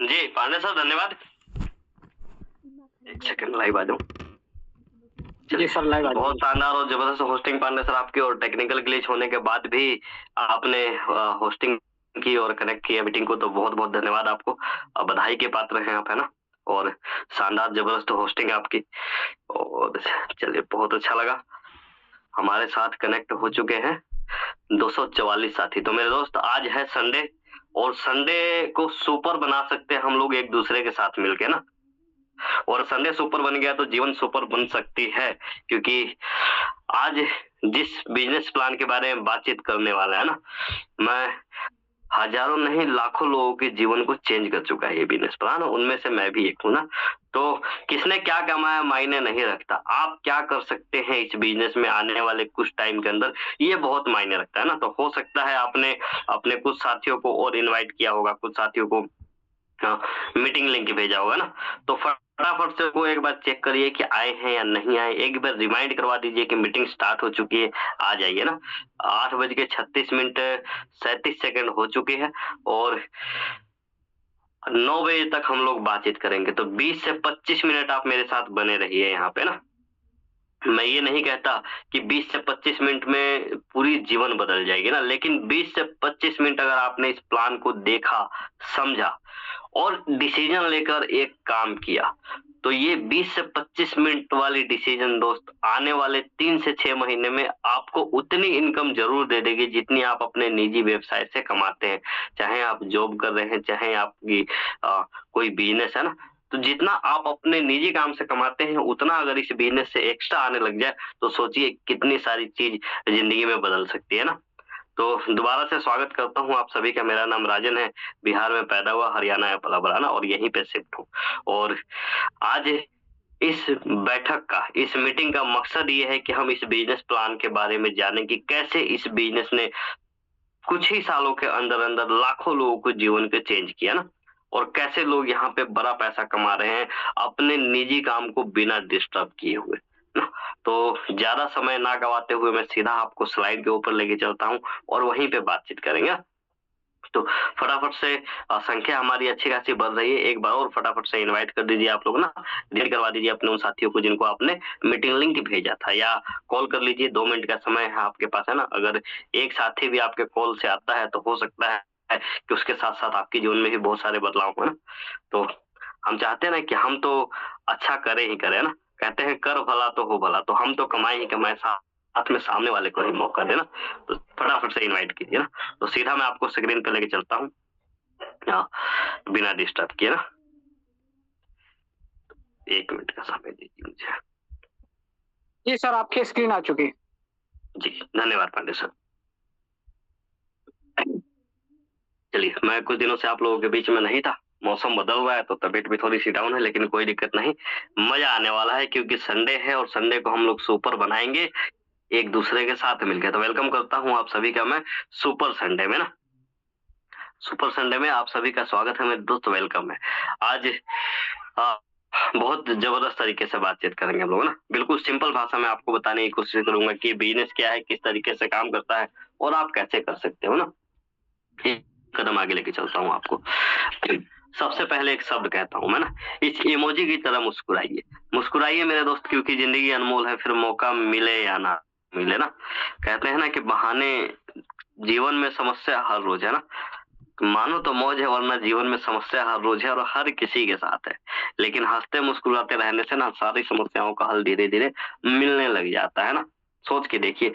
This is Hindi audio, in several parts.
जी पांडे सर धन्यवाद। एक सेकंड लाइव आ जाऊं। जी सर लाइव आ बहुत जाइए। शानदार और जबरदस्त होस्टिंग पांडे सर आपकी, और टेक्निकल ग्लिच होने के बाद भी आपने होस्टिंग की और कनेक्ट किया मीटिंग को, तो बहुत बहुत धन्यवाद आपको। बधाई के पात्र हैं आप, है ना। और शानदार जबरदस्त होस्टिंग आपकी, और चलिए बहुत अच्छा लगा। हमारे साथ कनेक्ट हो चुके हैं 244 साथी। तो मेरे दोस्त आज है संडे, और संडे को सुपर बना सकते हैं हम लोग एक दूसरे के साथ मिलके ना। और संडे सुपर बन गया तो जीवन सुपर बन सकती है, क्योंकि आज जिस बिजनेस प्लान के बारे में बातचीत करने वाला है ना, मैं हजारों नहीं लाखों लोगों के जीवन को चेंज कर चुका है ये बिजनेस प्लान, उनमें से मैं भी एक हूँ ना। तो किसने क्या कमाया मायने नहीं रखता, आप क्या कर सकते हैं इस बिजनेस में आने वाले कुछ टाइम के अंदर, ये बहुत मायने रखता है ना। तो हो सकता है आपने अपने कुछ साथियों को और इनवाइट किया होगा, कुछ साथियों को मीटिंग लिंक भेजा होगा ना। तो फटाफट से वो एक बार चेक करिए कि आए हैं या नहीं आए, एक बार रिमाइंड करवा दीजिए कि मीटिंग स्टार्ट हो चुकी है, आ जाइए ना। 8:36 37 हो चुके हैं, और 9 बजे तक हम लोग बातचीत करेंगे। तो 20 से 25 मिनट आप मेरे साथ बने रहिए यहाँ पे ना। मैं ये नहीं कहता कि 20 से 25 मिनट में पूरी जीवन बदल जाएगी ना, लेकिन 20 से 25 मिनट अगर आपने इस प्लान को देखा, समझा और डिसीजन लेकर एक काम किया, तो ये 20 से 25 मिनट वाली डिसीजन दोस्त आने वाले 3 से 6 महीने में आपको उतनी इनकम जरूर दे देगी जितनी आप अपने निजी व्यवसाय से कमाते हैं। चाहे आप जॉब कर रहे हैं, चाहे आपकी कोई बिजनेस है ना, तो जितना आप अपने निजी काम से कमाते हैं उतना अगर इस बिजनेस से एक्स्ट्रा आने लग जाए, तो सोचिए कितनी सारी चीज जिंदगी में बदल सकती है ना। तो दोबारा से स्वागत करता हूँ आप सभी का। मेरा नाम राजन है, बिहार में पैदा हुआ, हरियाणा में पला बड़ा ना, और यहीं पे शिफ्ट हूँ। और आज इस बैठक का, इस मीटिंग का मकसद ये है कि हम इस बिजनेस प्लान के बारे में जानें कि कैसे इस बिजनेस ने कुछ ही सालों के अंदर अंदर लाखों लोगों को जीवन के चेंज किया ना, और कैसे लोग यहाँ पे बड़ा पैसा कमा रहे हैं अपने निजी काम को बिना डिस्टर्ब किए हुए ना। तो ज्यादा समय ना गवाते हुए मैं सीधा आपको स्लाइड के ऊपर लेके चलता हूँ, और वहीं पे बातचीत करेंगे। तो फटाफट से संख्या हमारी अच्छी खासी बढ़ रही है, एक बार और फटाफट से इनवाइट कर दीजिए आप लोग ना, डिलीट करवा दीजिए अपने उन साथियों को जिनको आपने मीटिंग लिंक भेजा था, या कॉल कर लीजिए। 2 मिनट का समय है आपके पास, है ना। अगर एक साथी भी आपके कॉल से आता है तो हो सकता है कि उसके साथ साथ आपके जीवन में भी बहुत सारे बदलाव हो ना। तो हम चाहते हैं ना कि हम तो अच्छा करें ही करें ना, कहते हैं कर भला तो हो भला, तो हम तो कमाए ही कमाए, साथ में सामने वाले को ही मौका देना। तो फटाफट से इनवाइट कीजिए ना। तो सीधा मैं आपको स्क्रीन पे लेके चलता हूँ, हाँ, बिना डिस्टर्ब किए ना। 1 मिनट का समय दीजिए मुझे। जी सर आपकी स्क्रीन आ चुकी है। जी धन्यवाद पांडे सर। चलिए, मैं कुछ दिनों से आप लोगों के बीच में नहीं था, मौसम बदल रहा है तो तबीयत भी थोड़ी सी डाउन है, लेकिन कोई दिक्कत नहीं, मजा आने वाला है क्योंकि संडे है, और संडे को हम लोग सुपर बनाएंगे एक दूसरे के साथ मिलकर। तो वेलकम करता हूँ आप सभी का मैं सुपर संडे में ना। सुपर संडे में आप सभी का स्वागत है मेरे दोस्त, वेलकम है। आज आ, बहुत जबरदस्त तरीके से बातचीत करेंगे हम लोग ना। बिल्कुल सिंपल भाषा में आपको बताने की कोशिश करूंगा कि बिजनेस क्या है, किस तरीके से काम करता है, और आप कैसे कर सकते हो ना। एक कदम आगे लेके चलता हूँ आपको। सबसे पहले एक शब्द कहता हूँ मैं ना, इस इमोजी की तरह मुस्कुराइए। मुस्कुराइए मेरे दोस्त, क्योंकि जिंदगी अनमोल है, फिर मौका मिले या ना मिले ना। कहते हैं ना कि बहाने, जीवन में समस्या हर रोज है ना। मानो तो मौज है, वरना जीवन में समस्या हर रोज है और हर किसी के साथ है। लेकिन हंसते मुस्कुराते रहने से ना सारी समस्याओं का हल धीरे धीरे मिलने लग जाता है ना। सोच के देखिए,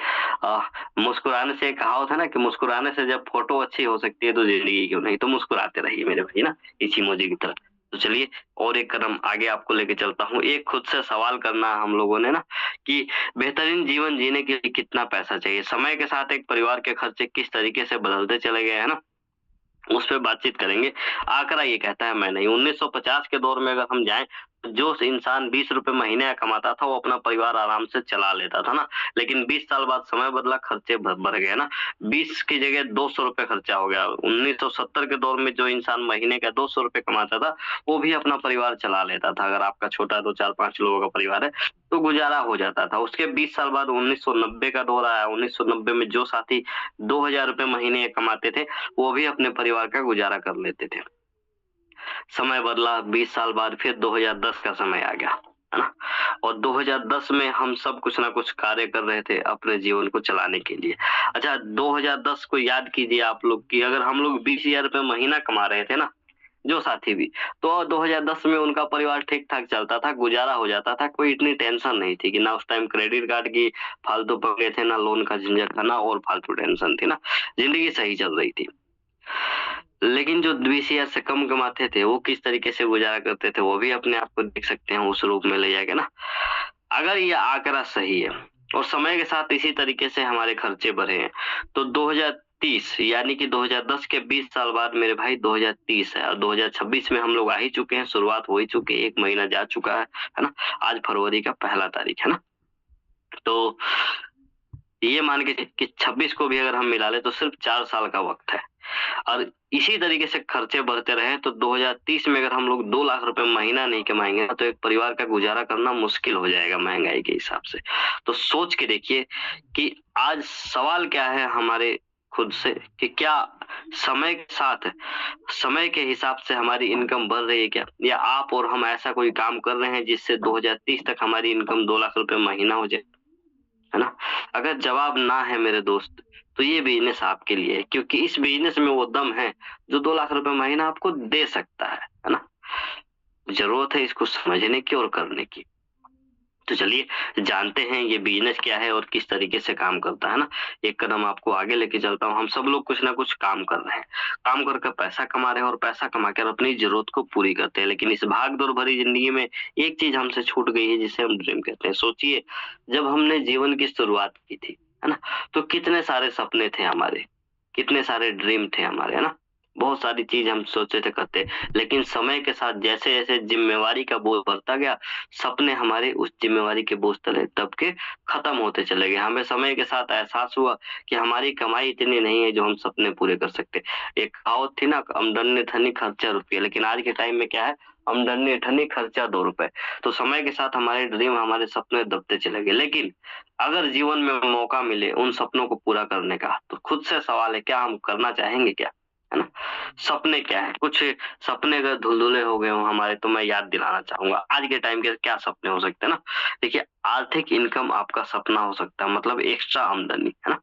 मुस्कुराने से एक कहावत है ना कि मुस्कुराने से जब फोटो अच्छी हो सकती है तो जिंदगी क्यों नहीं। तो मुस्कुराते रहिए मेरे भाई ना, इसी इमोजी की तरह। तो चलिए और एक कदम आगे आपको लेके चलता हूँ। एक खुद से सवाल करना हम लोगों ने ना, कि बेहतरीन जीवन जीने के लिए कितना पैसा चाहिए। समय के साथ एक परिवार के खर्चे किस तरीके से बदलते चले गए हैं ना, उस पे बातचीत करेंगे। आंकड़ा ये कहता है, मैं नहीं, 1950 के दौर में अगर हम जाएं, जो इंसान 20 रुपए महीने का कमाता था वो अपना परिवार आराम से चला लेता था ना। लेकिन 20 साल बाद समय बदला, खर्चे बढ़ गए ना। 20 की जगह 200 रुपए खर्चा हो गया। 1970 के दौर में जो इंसान महीने का 200 रुपए कमाता था वो भी अपना परिवार चला लेता था। अगर आपका छोटा 2 4 5 लोगों का परिवार है तो गुजारा हो जाता था। उसके 20 साल बाद 1990 का दौर आया। 1990 में जो साथी 2000 रुपए महीने कमाते थे वो भी अपने परिवार का गुजारा कर लेते थे। समय बदला, 20 साल बाद फिर 2010 का समय आ गया, है ना। और 2010 में हम सब कुछ ना कुछ कार्य कर रहे थे अपने जीवन को चलाने के लिए। अच्छा, 2010 को याद कीजिए आप लोग कि अगर हम लोग 20,000 रुपए महीना कमा रहे थे ना, जो साथी भी, तो 2010 में उनका परिवार ठीक-ठाक चलता था, गुज़ारा हो जाता था, कोई इतनी टेंशन नहीं थी कि ना उस टाइम क्रेडिट कार्ड की फालतू पकड़े थे, ना लोन का झंझट था, ना और फालतू टेंशन थी ना, ज़िंदगी सही चल रही थी। लेकिन जो 20,000 से कम कमाते थे, वो किस तरीके से गुज़ारा करते थे, वो भी अपने आप को देख सकते हैं, उस रूप में ले जाके ना। अगर ये आंकड़ा सही है और समय के साथ इसी तरीके से हमारे खर्चे बढ़े हैं, तो 2030 यानी कि 2010 के 20 साल बाद मेरे भाई 2030 है और 2026 में हम लोग आ ही चुके हैं, शुरुआत हो ही चुकी है, 1 महीना जा चुका है ना? आज फरवरी का पहला तारीख है ना? तो ये मान के कि 26 को भी अगर हम मिला लें तो सिर्फ 4 साल का वक़्त है और इसी तरीके से खर्चे बढ़ते रहे तो 2030 में अगर हम लोग 2 लाख रुपए महीना नहीं कमाएँगे ना, तो एक परिवार का गुज़ारा करना मुश्किल हो जाएगा महँगाई के हिसाब से। तो सोच के देखिए कि आज सवाल क्या है हमारे खुद से कि क्या समय के साथ, समय के हिसाब से हमारी इनकम बढ़ रही है क्या? या आप और हम ऐसा कोई काम कर रहे हैं जिससे 2030 तक हमारी इनकम 2 लाख रुपए महीना हो जाए? है ना? अगर जवाब ना है मेरे दोस्त, तो ये बिज़नेस आपके लिए है क्योंकि इस बिज़नेस में वो दम है, जो 2 लाख रुपए महीना आपको दे सकता है ना? ज़रूरत है इसको समझने की और करने की। तो चलिए जानते हैं ये बिज़नेस क्या है और किस तरीके से काम करता है ना? एक कदम आपको आगे लेके चलता हूँ। हम सब लोग कुछ ना कुछ काम कर रहे हैं। काम कर कर पैसा कमा रहे हैं और पैसा कमा कर अपनी ज़रूरत को पूरी करते हैं। लेकिन इस भाग-दौड़ भरी ज़िंदगी में एक चीज़ हमसे छूट गई है जिसे हम ड्रीम कहते हैं। सोचिए जब हमने जीवन की शुरुआत की थी, है ना? तो कितने सारे सपने थे हमारे, कितने सारे ड्रीम थे हमारे, है ना? बहुत सारी चीज़ हम सोचे थे करते, लेकिन समय के साथ जैसे-जैसे ज़िम्मेवारी का बोझ बढ़ता गया, सपने हमारे उस ज़िम्मेवारी के बोझ तले दब के खत्म होते चले गए। हमें समय के साथ एहसास हुआ कि हमारी कमाई इतनी नहीं है जो हम सपने पूरे कर सकते। एक कहावत थी ना, आमदनी ठनी खर्चा रुपया, लेकिन आज के टाइम में क्या है, आमदनी ठनी खर्चा ₹2। तो समय के साथ हमारे ड्रीम, हमारे सपने दबते चले गए। लेकिन अगर जीवन में मौका मिले उन सपनों को पूरा करने का, तो खुद से सवाल है क्या हम करना चाहेंगे क्या? है ना? सपने क्या है? कुछ सपने अगर धुलधुले हो गए हों हमारे तो मैं याद दिलाना चाहूँगा। आज के टाइम के क्या सपने हो सकते हैं ना? देखिए आर्थिक इनकम आपका सपना हो सकता है मतलब एक्स्ट्रा आमदनी, है ना?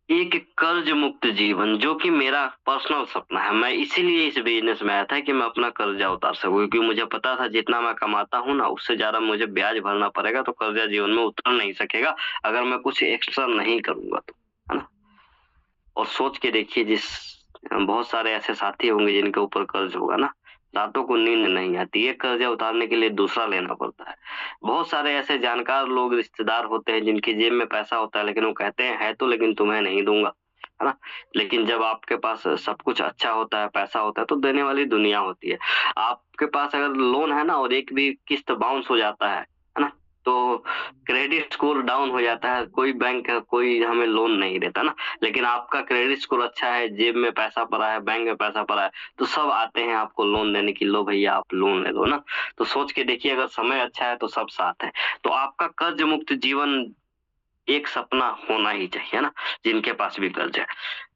एक कर्ज मुक्त जीवन जो कि मेरा पर्सनल सपना है। मैं इसीलिए इस बिज़नेस में आया था कि मैं अपना कर्जा उतार सकूँ क्योंकि मुझे पता था जितना मैं कमाता हूँ ना उससे ज़्यादा मुझे ब्याज भरना पड़ेगा तो कर्जा जीवन में उतर नहीं सकेगा अगर मैं कुछ एक्स्ट्रा नहीं करूँगा तो, है ना? और सोच के देखिए बहुत सारे ऐसे साथी होंगे जिनके ऊपर कर्ज होगा ना, रातों को नींद नहीं आती। एक कर्जा उतारने के लिए दूसरा लेना पड़ता है। बहुत सारे ऐसे जानकार लोग, रिश्तेदार होते हैं जिनकी जेब में पैसा होता है लेकिन वो कहते हैं, "है तो लेकिन तुम्हें नहीं दूँगा।" है ना? लेकिन जब आपके पास सब कुछ अच्छा होता है, पैसा होता है तो देने वाली दुनिया होती है। आपके पास अगर लोन है ना और एक भी किस्त बाउंस हो जाता है ना? तो क्रेडिट स्कोर डाउन हो जाता है, कोई बैंक कोई हमें लोन नहीं देता ना। लेकिन आपका क्रेडिट स्कोर अच्छा है, जेब में पैसा पड़ा है, बैंक में पैसा पड़ा है, तो सब आते हैं आपको लोन देने की, लो भैया आप लोन ले लो ना। तो सोच के देखिए अगर समय अच्छा है तो सब साथ है। तो आपका कर्ज मुक्त जीवन एक सपना होना ही चाहिए ना, जिनके पास भी कर्ज है।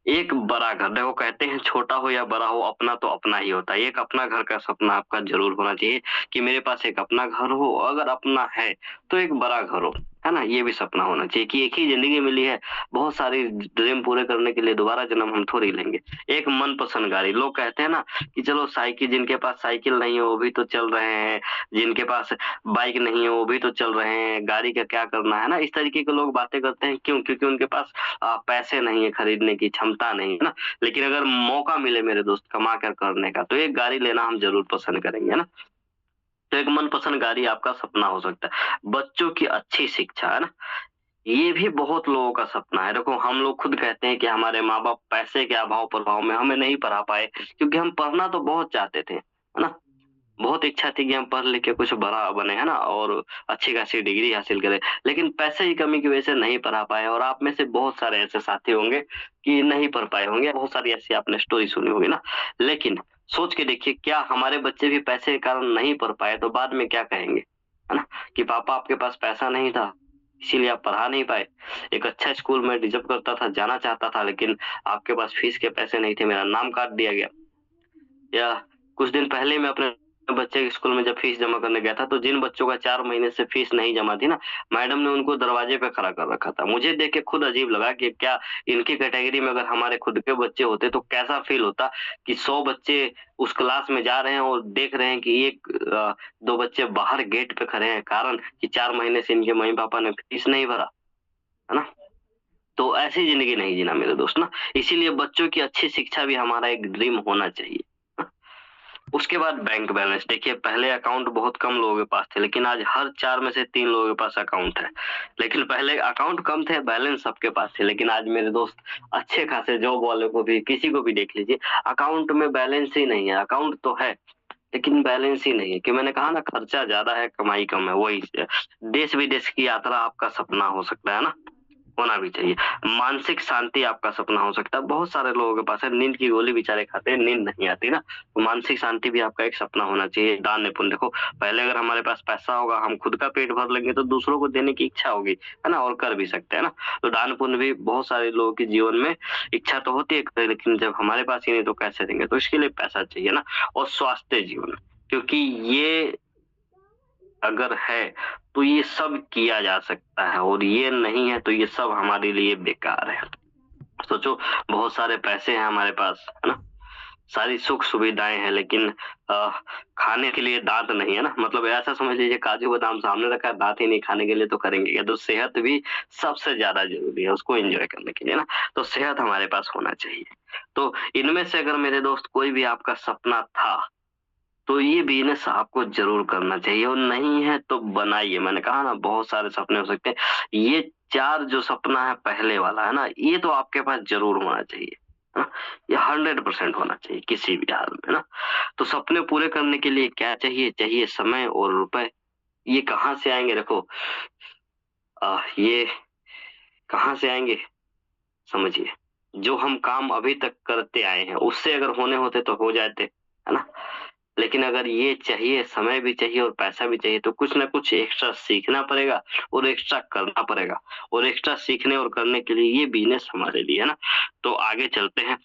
एक बड़ा घर, देखो कहते हैं छोटा हो या बड़ा हो अपना तो अपना ही होता है। एक अपना घर का सपना आपका ज़रूर होना चाहिए कि मेरे पास एक अपना घर हो, अगर अपना है तो एक बड़ा घर हो, है ना? ये भी सपना होना चाहिए कि एक ही ज़िंदगी मिली है, बहुत सारी ड्रीम पूरे करने के लिए दोबारा जन्म हम थोड़ी लेंगे। एक मनपसंद गाड़ी, लोग कहते हैं ना कि चलो साइकिल, जिनके पास साइकिल नहीं है वो भी तो चल रहे हैं, जिनके पास बाइक नहीं है वो भी तो चल रहे हैं, गाड़ी का क्या करना है ना? इस तरीके के लोग बातें करते हैं क्यों? क्योंकि उनके पास पैसे नहीं है खरीदने की क्षमता नहीं है ना। लेकिन अगर मौका मिले मेरे दोस्त कमा कर करने का तो एक गाड़ी लेना हम ज़रूर पसंद करेंगे, है ना? तो एक मनपसंद गाड़ी आपका सपना हो सकता है। बच्चों की अच्छी शिक्षा, है ना? ये भी बहुत लोगों का सपना है। देखो हम लोग खुद कहते हैं कि हमारे माँ-बाप पैसे के अभाव-प्रभाव में हमें नहीं पढ़ा पाए क्योंकि हम पढ़ना तो बहुत चाहते थे, है ना? बहुत इच्छा थी कि हम पढ़ लिख के कुछ बड़ा बने, है ना? और अच्छी खासी डिग्री हासिल करें। लेकिन पैसे की कमी की वजह से नहीं पढ़ा पाए और आप में से बहुत सारे ऐसे साथी होंगे कि नहीं पढ़ पाए होंगे। बहुत सारी ऐसी आपने स्टोरी सुनी होगी ना। लेकिन सोच के देखिए क्या हमारे बच्चे भी पैसे के कारण नहीं पढ़ पाए तो बाद में क्या कहेंगे? है ना? कि पापा आपके पास पैसा नहीं था, इसीलिए आप पढ़ा नहीं पाए। एक अच्छा स्कूल मैं डिज़र्व करता था, जाना चाहता था लेकिन आपके पास फीस के पैसे नहीं थे, मेरा नाम काट दिया गया। या कुछ दिन पहले मैं अपने बच्चे के स्कूल में जब फीस जमा करने गया था, तो जिन बच्चों का 4 महीने से फीस नहीं जमा थी ना, मैडम ने उनको दरवाजे पे खड़ा कर रखा था। मुझे देख के खुद अजीब लगा कि क्या इनकी कैटेगरी में अगर हमारे खुद के बच्चे होते तो कैसा फ़ील होता कि 100 बच्चे उस क्लास में जा रहे हैं और देख रहे हैं कि 2 बच्चे बाहर गेट पे खड़े हैं, कारण कि 4 महीने से इनके मम्मी-पापा ने फीस नहीं भरा, है ना? तो ऐसी ज़िंदगी नहीं जीना मेरे दोस्त ना, इसीलिए बच्चों की अच्छी शिक्षा भी हमारा एक ड्रीम होना चाहिए। उसके बाद बैंक बैलेंस देखिए, पहले अकाउंट बहुत कम लोगों के पास थे, लेकिन आज हर 4 में से 3 लोगों के पास अकाउंट है। लेकिन पहले अकाउंट कम थे, बैलेंस सबके पास थे, लेकिन आज मेरे दोस्त अच्छे खासे जॉब वाले को भी, किसी को भी देख लीजिए, अकाउंट में बैलेंस ही नहीं है। अकाउंट तो है, लेकिन बैलेंस ही नहीं है, कि मैंने कहा ना, खर्चा ज़्यादा है, कमाई कम है, वही देश-विदेश की यात्रा आपका सपना हो सकता है ना? होना भी चाहिए। मानसिक शांति आपका सपना हो सकता है। बहुत सारे लोगों के पास है, नींद की गोली बेचारे खाते हैं, नींद नहीं आती ना, तो मानसिक शांति भी आपका एक सपना होना चाहिए। दान पुण्य देखो, पहले अगर हमारे पास पैसा होगा, हम खुद का पेट भर लेंगे तो दूसरों को देने की इच्छा होगी, है ना? और कर भी सकते हैं ना? तो दान पुण्य भी बहुत सारे लोगों के जीवन में इच्छा तो होती है, लेकिन जब हमारे पास ही नहीं तो कैसे देंगे? तो इसके लिए पैसा चाहिए ना, और स्वास्थ्य जीवन, क्योंकि ये अगर है तो ये सब किया जा सकता है, और ये नहीं है तो ये सब हमारे लिए बेकार है। सोचो, बहुत सारे पैसे हैं हमारे पास, है ना? सारी सुख सुविधाएं हैं, लेकिन खाने के लिए दांत नहीं है ना, मतलब ऐसा समझ लीजिए, काजू बादाम सामने रखा है, दांत ही नहीं, खाने के लिए तो करेंगे क्या? तो सेहत भी सबसे ज्यादा जरूरी है उसको एंजॉय करने के लिए ना, तो सेहत हमारे पास होना चाहिए। तो इनमें से अगर मेरे दोस्त कोई भी आपका सपना था, तो ये बिज़नेस आपको ज़रूर करना चाहिए, और नहीं है तो बनाइए। मैंने कहा ना, बहुत सारे सपने हो सकते हैं। ये 4 जो सपना है पहले वाला, है ना? ये तो आपके पास ज़रूर होना चाहिए, है ना? ये 100% होना चाहिए किसी भी हाल में, ना? तो सपने पूरे करने के लिए क्या चाहिए? चाहिए समय और रुपए। ये कहाँ से आएँगे? देखो, ये कहाँ से आएँगे? समझिए, जो हम काम अभी तक करते आए हैं, उससे अगर होने होते तो हो जाते, है ना? लेकिन अगर ये चाहिए, समय भी चाहिए और पैसा भी चाहिए, तो कुछ ना कुछ एक्स्ट्रा सीखना पड़ेगा और एक्स्ट्रा करना पड़ेगा, और एक्स्ट्रा सीखने और करने के लिए ये बिज़नेस हमारे लिए, है ना? तो आगे चलते हैं।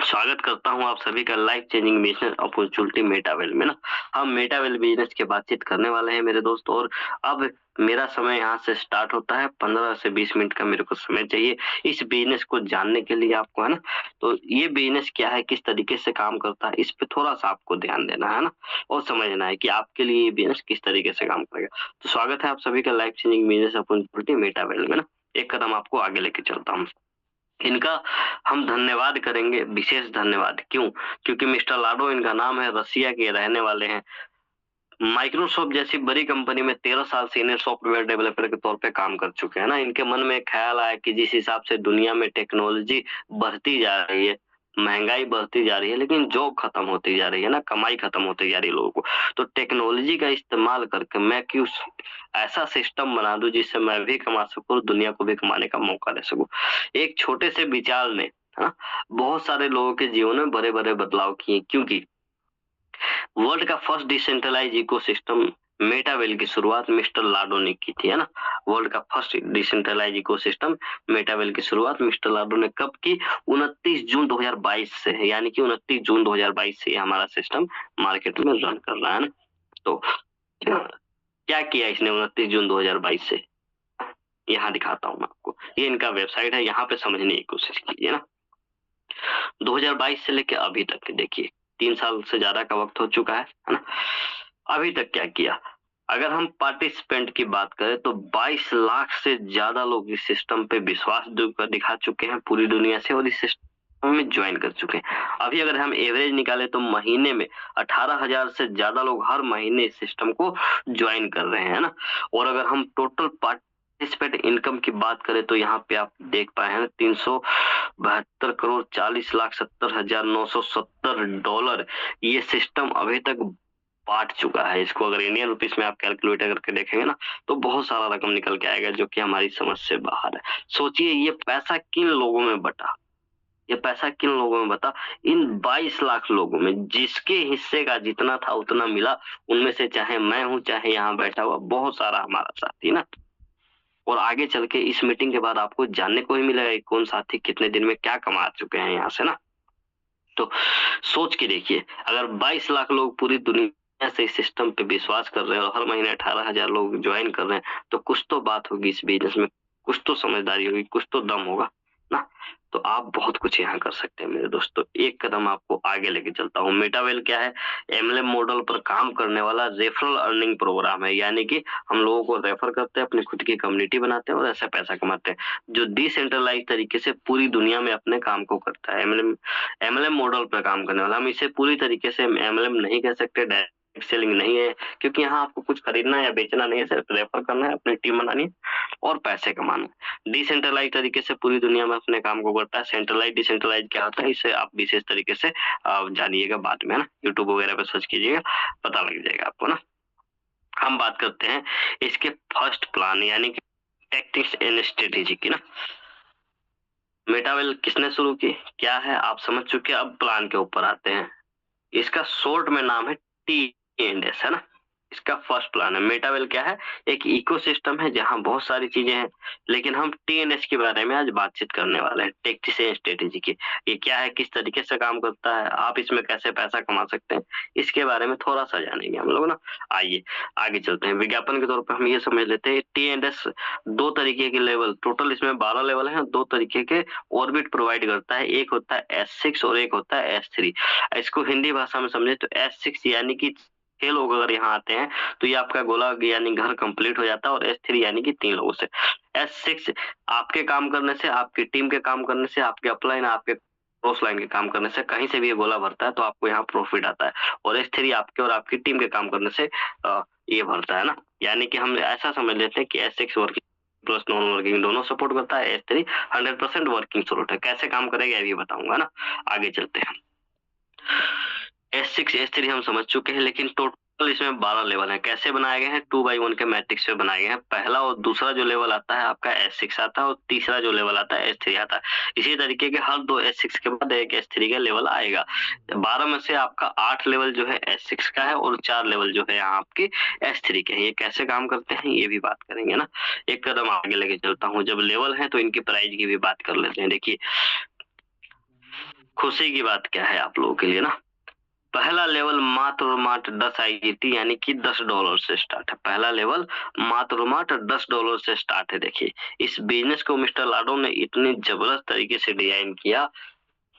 स्वागत करता हूँ आप सभी का लाइफ चेंजिंग बिजनेस अपॉर्चुनिटी मेटावेल में ना। हम मेटावेल बिजनेस की बातचीत करने वाले हैं मेरे दोस्त, और अब मेरा समय यहाँ से स्टार्ट होता है। 15 से 20 मिनट का मेरे को समय चाहिए इस बिजनेस को जानने के लिए आपको, है ना? तो ये बिजनेस क्या है, किस तरीके से काम करता है, इस पे थोड़ा सा आपको ध्यान देना है ना, और समझना है कि आपके लिए ये बिजनेस किस तरीके से काम करेगा। तो स्वागत है आप सभी का लाइफ चेंजिंग बिजनेस अपॉर्चुनिटी मेटावेल में ना। एक कदम आपको आगे लेके चलता हूँ। इनका हम धन्यवाद करेंगे, विशेष धन्यवाद। क्यों? क्योंकि मिस्टर लाडो इनका नाम है, रसिया के रहने वाले हैं। माइक्रोसॉफ्ट जैसी बड़ी कंपनी में 13 साल सीनियर सॉफ्टवेयर डेवलपर के तौर पे काम कर चुके हैं ना। इनके मन में एक ख्याल आया कि जिस हिसाब से दुनिया में टेक्नोलॉजी बढ़ती जा रही है, महंगाई बढ़ती जा रही है, लेकिन जॉब खत्म होती जा रही है ना, कमाई खत्म होती जा रही है लोगों को। तो टेक्नोलॉजी का इस्तेमाल करके मैं क्यों ऐसा सिस्टम बना दूं जिससे मैं भी कमा सकूं और दुनिया को भी कमाने का मौका दे सकूं। एक छोटे से विचार ने, हाँ, बहुत सारे लोगों के जीवन में बड़े-बड़े बदलाव किए, क्योंकि वर्ल्ड का फर्स्ट डिसेंट्रलाइज इकोसिस्टम मेटावेल की शुरुआत मिस्टर लाडो ने की थी, है ना? वर्ल्ड का फर्स्ट डिसेंट्रलाइज इकोसिस्टम मेटावेल की शुरुआत मिस्टर लाडो ने कब की? 29 जून 2022 से है, यानी कि 29 जून 2022 से ये हमारा सिस्टम मार्केट में रन कर रहा है ना। तो क्या किया इसने 29 जून 2022 से? यहाँ दिखाता हूँ मैं आपको। ये इनका वेबसाइट है, यहाँ पे समझने की कोशिश कीजिए ना। 2022 से लेके अभी तक देखिए, 3 साल से ज़्यादा का वक़्त हो चुका है ना? अभी तक क्या किया? अगर हम पार्टिसिपेंट की बात करें तो 22 लाख से ज़्यादा लोग इस सिस्टम पे विश्वास दिखा चुके हैं पूरी दुनिया से, और इस सिस्टम में जॉइन कर चुके हैं। अभी अगर हम एवरेज निकालें तो महीने में 18,000 से ज़्यादा लोग हर महीने इस सिस्टम को जॉइन कर रहे हैं ना। और अगर हम टोटल पार्टिसिपेंट इनकम की बात करें तो यहाँ पे आप देख पाए हैं 372 करोड़ 40 लाख 70,970 डॉलर ये सिस्टम अभी तक बाँट चुका है। इसको अगर इंडियन रुपीस में आप कैलकुलेट करके देखेंगे ना, तो बहुत सारा रकम निकल के आएगा, जो कि हमारी समझ से बाहर है। सोचिए, ये पैसा किन लोगों में बटा? ये पैसा किन लोगों में बता? इन 22 लाख लोगों में, जिसके हिस्से का जितना था उतना मिला। उनमें से चाहे मैं हूँ, चाहे यहाँ बैठा हुआ बहुत सारा हमारा साथी ना। और आगे चल के इस मीटिंग के बाद आपको जानने को ही मिलेगा कि कौन साथी कितने दिन में क्या कमा चुके हैं यहाँ से ना। तो सोच के देखिए, अगर 22 लाख लोग पूरी दुनिया से इस सिस्टम पे विश्वास कर रहे हैं और हर महीने 18,000 लोग ज्वाइन कर रहे हैं, तो कुछ तो बात होगी इस बिजनेस में, कुछ तो समझदारी होगी, कुछ तो दम होगा ना। तो आप बहुत कुछ यहाँ कर सकते हैं मेरे दोस्तों। एक कदम आपको आगे लेके चलता हूँ। मेटावेल क्या है? एमएलएम मॉडल पर काम करने वाला रेफरल अर्निंग प्रोग्राम है, यानी कि हम लोगों को रेफर करते हैं, अपनी खुद की कम्युनिटी बनाते हैं और ऐसे पैसा कमाते हैं, जो डिसेंट्रलाइज तरीके से पूरी दुनिया में अपने काम को करता है। एमएलएम मॉडल पर काम करने वाला, हम इसे पूरी तरीके से एमएलएम नहीं कह सकते, डायरेक्ट सेलिंग नहीं है, क्योंकि यहाँ आपको कुछ खरीदना या बेचना नहीं है, सिर्फ रेफर करना है, अपनी टीम बनानी है और पैसे कमाना है। डिसेंट्रलाइज तरीके से पूरी दुनिया में अपने काम को करता है। सेंट्रलाइज डिसेंट्रलाइज क्या होता है, इसे आप विशेष तरीके से जानिएगा बाद में ना, यूट्यूब वगैरह पे सर्च कीजिएगा, पता लग जाएगा आपको ना। हम बात करते हैं इसके फर्स्ट प्लान यानी कि टैक्टिक्स एंड स्ट्रेटेजी की ना। मेटावेल किसने शुरू की, क्या है आप समझ चुके हैं, अब प्लान के ऊपर आते हैं। इसका शॉर्ट में नाम है T&S है ना। इसका फर्स्ट प्लान है। मेटावेल क्या है? एक इकोसिस्टम है जहां बहुत सारी चीजें हैं, लेकिन हम T&S के बारे में आज बातचीत करने वाले हैं, टैक्टिक्स एंड स्ट्रेटेजी की। ये क्या है, किस तरीके से काम करता है, आप इसमें कैसे पैसा कमा सकते हैं, इसके बारे में थोड़ा सा जानेंगे हम लोग ना। आइए आगे चलते हैं। विज्ञापन के तौर पर हम ये समझ लेते हैं, T&S दो तरीके के लेवल, टोटल इसमें 12 लेवल है, दो तरीके के ऑर्बिट प्रोवाइड करता है। एक होता है S6 और एक होता है S3। इसको हिंदी भाषा में समझे तो S6 यानी कि 6 लोग अगर यहाँ आते हैं तो ये आपका गोला यानी घर कंप्लीट हो जाता है, और S3 यानी कि 3 लोगों से। S6 आपके काम करने से, आपकी टीम के काम करने से, आपके अपलाइन, आपके क्रॉस लाइन के काम करने से, कहीं से भी ये गोला भरता है तो आपको यहाँ प्रॉफिट आता है। और S3 आपके और आपकी टीम के काम करने से ये भरता है ना। यानी कि हम ऐसा समझ लेते हैं कि S6 working plus non working दोनों सपोर्ट करता है, S3 100% वर्किंग सपोर्ट है। कैसे काम करेगा ये भी बताऊंगा ना। आगे चलते हैं। S6 S3 हम समझ चुके हैं, लेकिन टोटल इसमें 12 लेवल हैं। कैसे बनाए गए हैं? 2x1 के मैट्रिक्स से बनाए गए हैं। पहला और दूसरा जो लेवल आता है आपका S6 आता है, और तीसरा जो लेवल आता है S3 आता है। इसी तरीके के हर दो S6 के बाद एक S3 का लेवल आएगा। 12 में से आपका 8 लेवल जो है S6 का है, और 4 लेवल जो है यहाँ आपके S3 के हैं। ये कैसे काम करते हैं ये भी बात करेंगे ना। एक कदम आगे लेके चलता हूँ। जब लेवल है तो इनकी प्राइस की भी बात कर लेते हैं। देखिए, खुशी की बात क्या है आप लोगों के लिए ना, पहला लेवल मात्र और मात्र 10 IGT यानी कि $10 से स्टार्ट है। पहला लेवल मात्र और मात्र $10 से स्टार्ट है। देखिए, इस बिजनेस को मिस्टर लाडो ने इतनी जबरदस्त तरीके से डिजाइन किया,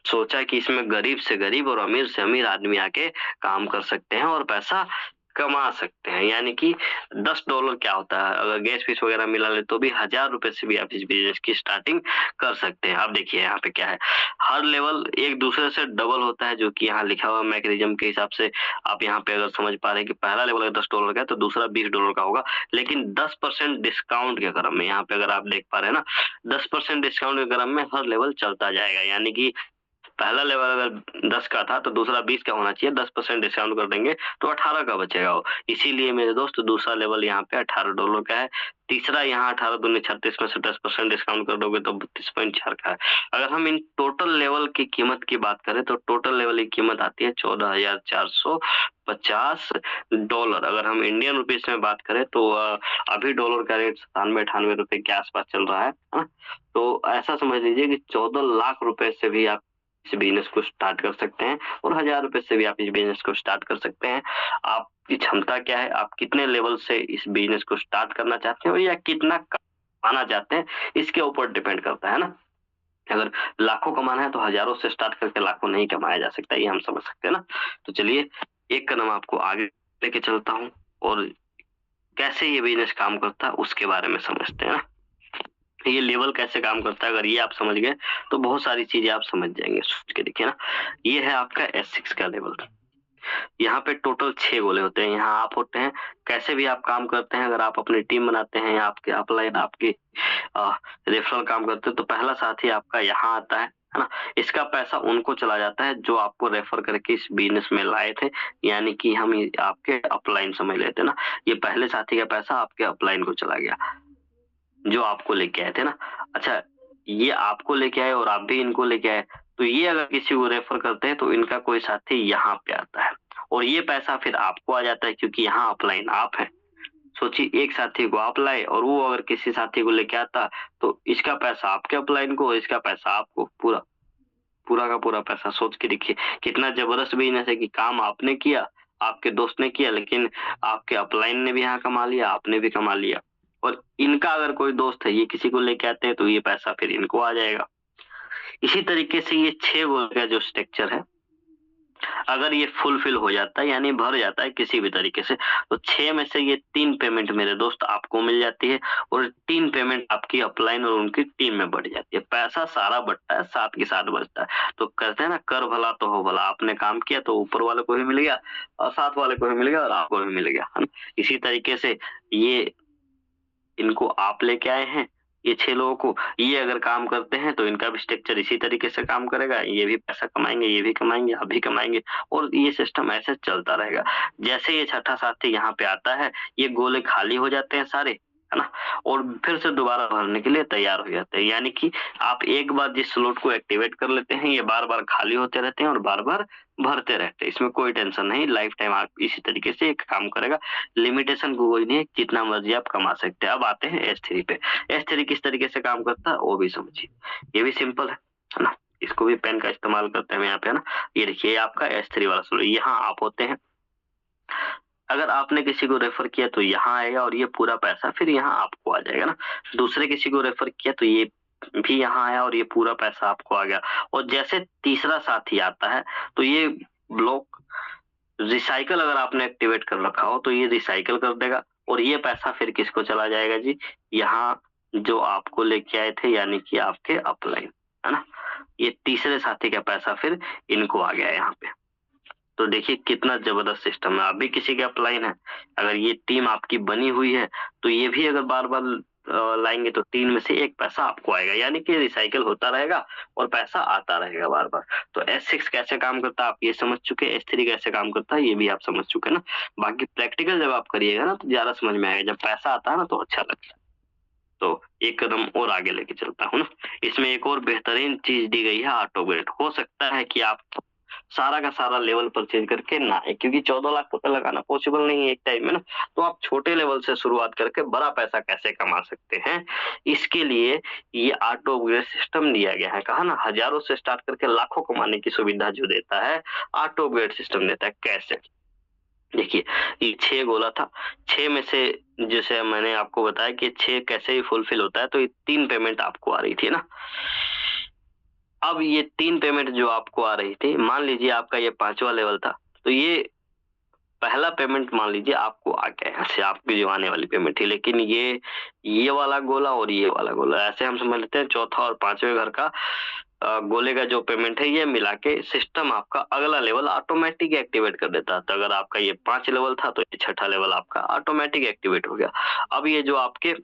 सोचा कि इसमें गरीब से गरीब और अमीर से अमीर आदमी आके काम कर सकते हैं और पैसा कमा सकते हैं। यानी कि $10 क्या होता है, अगर गैस फीस वगैरह मिला ले तो भी ₹1000 से भी आप इस बिजनेस की स्टार्टिंग कर सकते हैं। अब देखिए यहाँ पे क्या है, हर लेवल एक दूसरे से डबल होता है, जो कि यहाँ लिखा हुआ मैकेनिज्म के हिसाब से आप यहाँ पे अगर समझ पा रहे हैं कि पहला लेवल अगर $10 का है तो दूसरा $20 का होगा, लेकिन 10% डिस्काउंट के क्रम में, यहाँ पे अगर आप देख पा रहे हैं ना, 10% डिस्काउंट के क्रम में हर लेवल चलता जाएगा। यानी कि पहला लेवल अगर 10 का था तो दूसरा 20 का होना चाहिए, 10% डिस्काउंट कर देंगे तो 18 का बचेगा वो। इसीलिए मेरे दोस्त दूसरा लेवल यहाँ पे $18 का है। तीसरा यहाँ 18 दूनी 36 में से 10% डिस्काउंट कर दोगे तो 32.4 का है। अगर हम इन टोटल लेवल की कीमत की बात करें तो टोटल लेवल की कीमत आती है $14,450। अगर हम इंडियन रुपीस में बात करें तो अभी डॉलर का रेट 97-98 रुपए के आसपास चल रहा है ना? तो ऐसा समझ लीजिए कि 14 लाख रुपए से भी आप इस बिजनेस को स्टार्ट कर सकते हैं, और $1000 से भी आप इस बिजनेस को स्टार्ट कर सकते हैं। आपकी क्षमता क्या है, आप कितने लेवल से इस बिजनेस को स्टार्ट करना चाहते हैं या कितना कमाना चाहते हैं, इसके ऊपर डिपेंड करता है ना। अगर लाखों कमाना है तो हजारों से स्टार्ट करके लाखों नहीं कमाया जा सकता, ये हम समझ सकते हैं ना। तो चलिए एक कदम आपको आगे लेके चलता हूँ, और कैसे ये बिजनेस काम करता है उसके बारे में समझते हैं ना। ये लेवल कैसे काम करता है, अगर ये आप समझ गए तो बहुत सारी चीजें आप समझ जाएंगे। सोच के देखिए ना, ये है आपका S6 का लेवल। यहाँ पे टोटल 6 गोले होते हैं, यहाँ आप होते हैं। कैसे भी आप काम करते हैं, अगर आप अपनी टीम बनाते हैं, आपके अपलाइन, आपके रेफरल काम करते हैं, तो पहला साथी आपका यहाँ आता है ना। इसका पैसा उनको चला जाता है जो आपको रेफर करके इस बिजनेस में लाए थे, यानी कि हम आपके अपलाइन समझ लेते हैं ना। ये पहले साथी का पैसा आपके अपलाइन को चला गया जो आपको लेके आए थे ना। अच्छा, ये आपको लेके आए और आप भी इनको लेके आए, तो ये अगर किसी को रेफर करते हैं तो इनका कोई साथी यहाँ पे आता है, और ये पैसा फिर आपको आ जाता है, क्योंकि यहाँ अपलाइन आप हैं। सोचिए, एक साथी को आप लाए और वो अगर किसी साथी को लेके आता तो इसका पैसा आपके अपलाइन को और इसका पैसा आपको, पूरा पूरा का पूरा पैसा। सोच के देखिए कितना जबरदस्त बिजनेस है कि काम आपने किया, आपके दोस्त ने किया, लेकिन आपके अपलाइन ने भी यहाँ कमा लिया, आपने भी कमा लिया। और इनका अगर कोई दोस्त है, ये किसी को लेके आते हैं तो ये पैसा फिर इनको आ जाएगा। इसी तरीके से ये 6 गोल का जो स्ट्रक्चर है, अगर ये फुलफिल हो जाता है यानी भर जाता है किसी भी तरीके से, तो 6 में से ये 3 पेमेंट मेरे दोस्त आपको मिल जाती है और 3 पेमेंट आपकी अपलाइन और उनकी टीम में बढ़ जाती है। पैसा सारा बढ़ता है, साथ के साथ बचता है। तो कहते हैं ना, कर भला तो हो भला। आपने काम किया तो ऊपर वाले को भी मिल गया और साथ वाले को भी मिल गया और आपको भी मिल गया, है ना। इसी तरीके से ये इनको आप लेके आए हैं, ये 6 लोगों को, ये अगर काम करते हैं तो इनका भी स्ट्रक्चर इसी तरीके से काम करेगा। ये भी पैसा कमाएंगे, ये भी कमाएंगे, आप भी कमाएंगे और ये सिस्टम ऐसे चलता रहेगा। जैसे ये छठा साथी यहाँ पे आता है, ये गोले खाली हो जाते हैं सारे, है ना, और फिर से दोबारा भरने के लिए तैयार हो जाते हैं। यानी कि आप एक बार जिस स्लॉट को एक्टिवेट कर लेते हैं, ये बार बार खाली होते रहते हैं और बार बार भरते रहते हैं। इसमें कोई टेंशन नहीं, लाइफ टाइम आप इसी तरीके से एक काम करेगा। लिमिटेशन कोई नहीं है, जितना मर्जी आप कमा सकते हैं। अब आते हैं S3 पे। S3 किस तरीके से काम करता है वो भी समझिए। ये भी सिंपल है ना। इसको भी पेन का इस्तेमाल करते हैं यहाँ पे, है ना। ये देखिए आपका S3 वाला स्लॉट, यहाँ आप होते हैं। अगर आपने किसी को रेफर किया तो यहाँ आएगा और ये पूरा पैसा फिर यहाँ आपको आ जाएगा ना। दूसरे किसी को रेफर किया तो ये भी यहाँ आया और ये पूरा पैसा आपको आ गया। और जैसे तीसरा साथी आता है तो ये ब्लॉक रिसाइकल अगर आपने एक्टिवेट कर रखा हो तो ये रिसाइकल कर देगा और ये पैसा फिर किसको चला जाएगा जी, यहाँ जो आपको लेके आए थे यानी कि आपके अपलाइन, है ना। ये तीसरे साथी का पैसा फिर इनको आ गया यहाँ पे। तो देखिए कितना जबरदस्त सिस्टम है। अभी किसी के अपलाइन है, अगर ये टीम आपकी बनी हुई है तो ये भी अगर बार बार लाएंगे तो 3 में से 1 पैसा आपको आएगा, यानी कि रिसाइकल होता रहेगा और पैसा आता रहेगा बार बार। तो S6 कैसे काम करता है आप ये समझ चुके, S3 कैसे काम करता है ये भी आप समझ चुके ना। बाकी प्रैक्टिकल जब आप करिएगा ना तो ज्यादा समझ में आएगा। जब पैसा आता है ना तो अच्छा लगता है। तो एक कदम और आगे लेके चलता हूँ ना। इसमें एक और बेहतरीन चीज दी गई है, ऑटो ग्रेड। हो सकता है कि आप सारा का सारा लेवल परचेज करके ना आए, क्योंकि 14 लाख रुपए लगाना पॉसिबल नहीं है एक टाइम में ना। तो आप छोटे लेवल से शुरुआत करके बड़ा पैसा कैसे कमा सकते हैं, इसके लिए ये ऑटो अपग्रेड सिस्टम दिया गया है। कहा ना, हजारों से स्टार्ट करके लाखों कमाने की सुविधा जो देता है, ऑटो अपग्रेड सिस्टम देता है। कैसे, देखिए ये 6 गोला था, 6 में से जैसे मैंने आपको बताया कि 6 कैसे ही फुलफिल होता है, तो ये 3 पेमेंट आपको आ रही थी ना। अब ये 3 पेमेंट जो आपको आ रही थी, मान लीजिए आपका ये 5वां लेवल था, तो ये पहला पेमेंट मान लीजिए आपको आ गया यहाँ से, आपकी जो आने वाली पेमेंट थी। लेकिन ये वाला गोला और ये वाला गोला, ऐसे हम समझ लेते हैं चौथा और 5वें घर का गोले का जो पेमेंट है, ये मिला के सिस्टम आपका अगला लेवल ऑटोमेटिक एक्टिवेट कर देता है। तो अगर आपका ये 5 लेवल था तो ये छठा लेवल आपका ऑटोमेटिक एक्टिवेट हो गया। अब ये जो आपके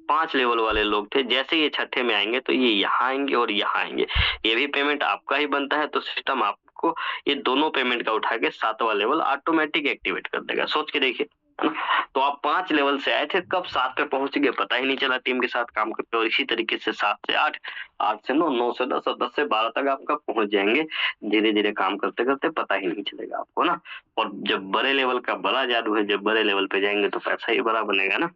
5 लेवल वाले लोग थे, जैसे ये छठे में आएंगे तो ये यहाँ आएंगे और यहाँ आएंगे, ये भी पेमेंट आपका ही बनता है। तो सिस्टम आपको ये दोनों पेमेंट का उठा के 7वां लेवल ऑटोमेटिक एक्टिवेट कर देगा। सोच के देखिए, है ना। तो आप 5 लेवल से आए थे, कब 7 पे पहुंच गए पता ही नहीं चला टीम के साथ काम करते। और इसी तरीके से 7 से 8, 8 से 9, 9 से 10 और 10 से 12 तक आपका पहुंच जाएंगे। धीरे धीरे काम करते करते पता ही नहीं चलेगा आपको ना। और जब बड़े लेवल का बड़ा जादू है, जब बड़े लेवल पे जाएंगे तो पैसा ही बड़ा बनेगा ना।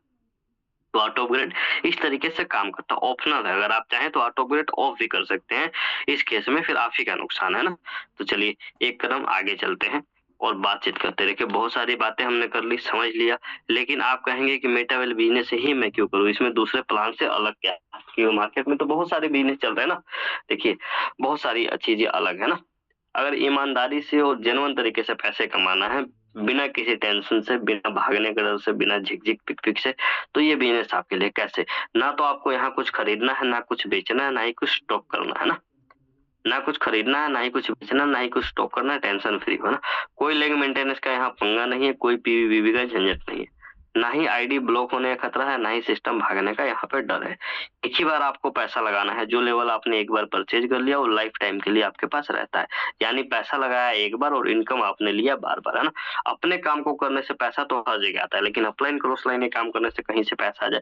तो ऑटो अपग्रेड इस तरीके से काम करता है, ऑप्शनल है। अगर आप चाहें तो ऑटो अपग्रेड ऑफ भी कर सकते हैं, इस केस में फिर आप ही का नुकसान है ना। तो चलिए एक कदम आगे चलते हैं और बातचीत करते रहे। बहुत सारी बातें हमने कर ली, समझ लिया, लेकिन आप कहेंगे कि मेटावेल बिजनेस ही मैं क्यों करूं, इसमें दूसरे प्लान से अलग क्या है, क्योंकि मार्केट में तो बहुत सारे बिजनेस चल रहे हैं ना। देखिए बहुत सारी चीजें अलग है ना। अगर ईमानदारी से और जेन्युइन तरीके से पैसे कमाना है, बिना किसी टेंशन से, बिना भागने के डर से, बिना झिक-झिक पिक-पिक से, तो ये बिजनेस आपके लिए। कैसे, ना तो आपको यहाँ कुछ खरीदना है, ना कुछ बेचना है, ना ही कुछ स्टॉक करना है ना। ना कुछ खरीदना है, ना ही कुछ बेचना, ना ही कुछ स्टॉक करना है, टेंशन फ्री हो ना। कोई लेग मेंटेनेंस का यहाँ पंगा नहीं है, कोई पीवी का झंझट नहीं है, ना ही आईडी ब्लॉक होने का खतरा है, ना ही सिस्टम भागने का यहाँ पे डर है। एक ही बार आपको पैसा लगाना है, जो लेवल आपने एक बार परचेज कर लिया वो लाइफ टाइम के लिए आपके पास रहता है। यानी पैसा लगाया एक बार और इनकम आपने लिया बार बार, है ना। अपने काम को करने से पैसा तो हर जगह आता है, लेकिन अपलाइन क्रॉस लाइन काम करने से कहीं से पैसा आ जाए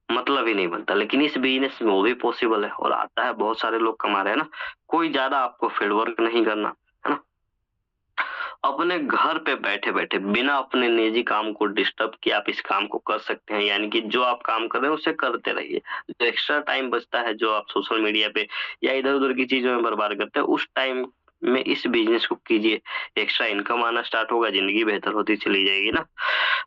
मतलब ही नहीं बनता। लेकिन इस बिजनेस में वो भी पॉसिबल है और आता है, बहुत सारे लोग कमा रहे हैं ना। कोई ज्यादा आपको फील्ड वर्क नहीं करना, है ना। अपने घर पे बैठे बैठे बिना अपने निजी काम को डिस्टर्ब किए आप इस काम को कर सकते हैं। यानी कि जो आप काम कर रहे हैं उसे करते रहिए। जो एक्स्ट्रा टाइम बचता है जो आप सोशल मीडिया पे या इधर उधर की चीजों में बर्बाद करते हैं, उस टाइम में इस बिजनेस को कीजिए। एक्स्ट्रा इनकम आना स्टार्ट होगा, जिंदगी बेहतर होती चली जाएगी ना।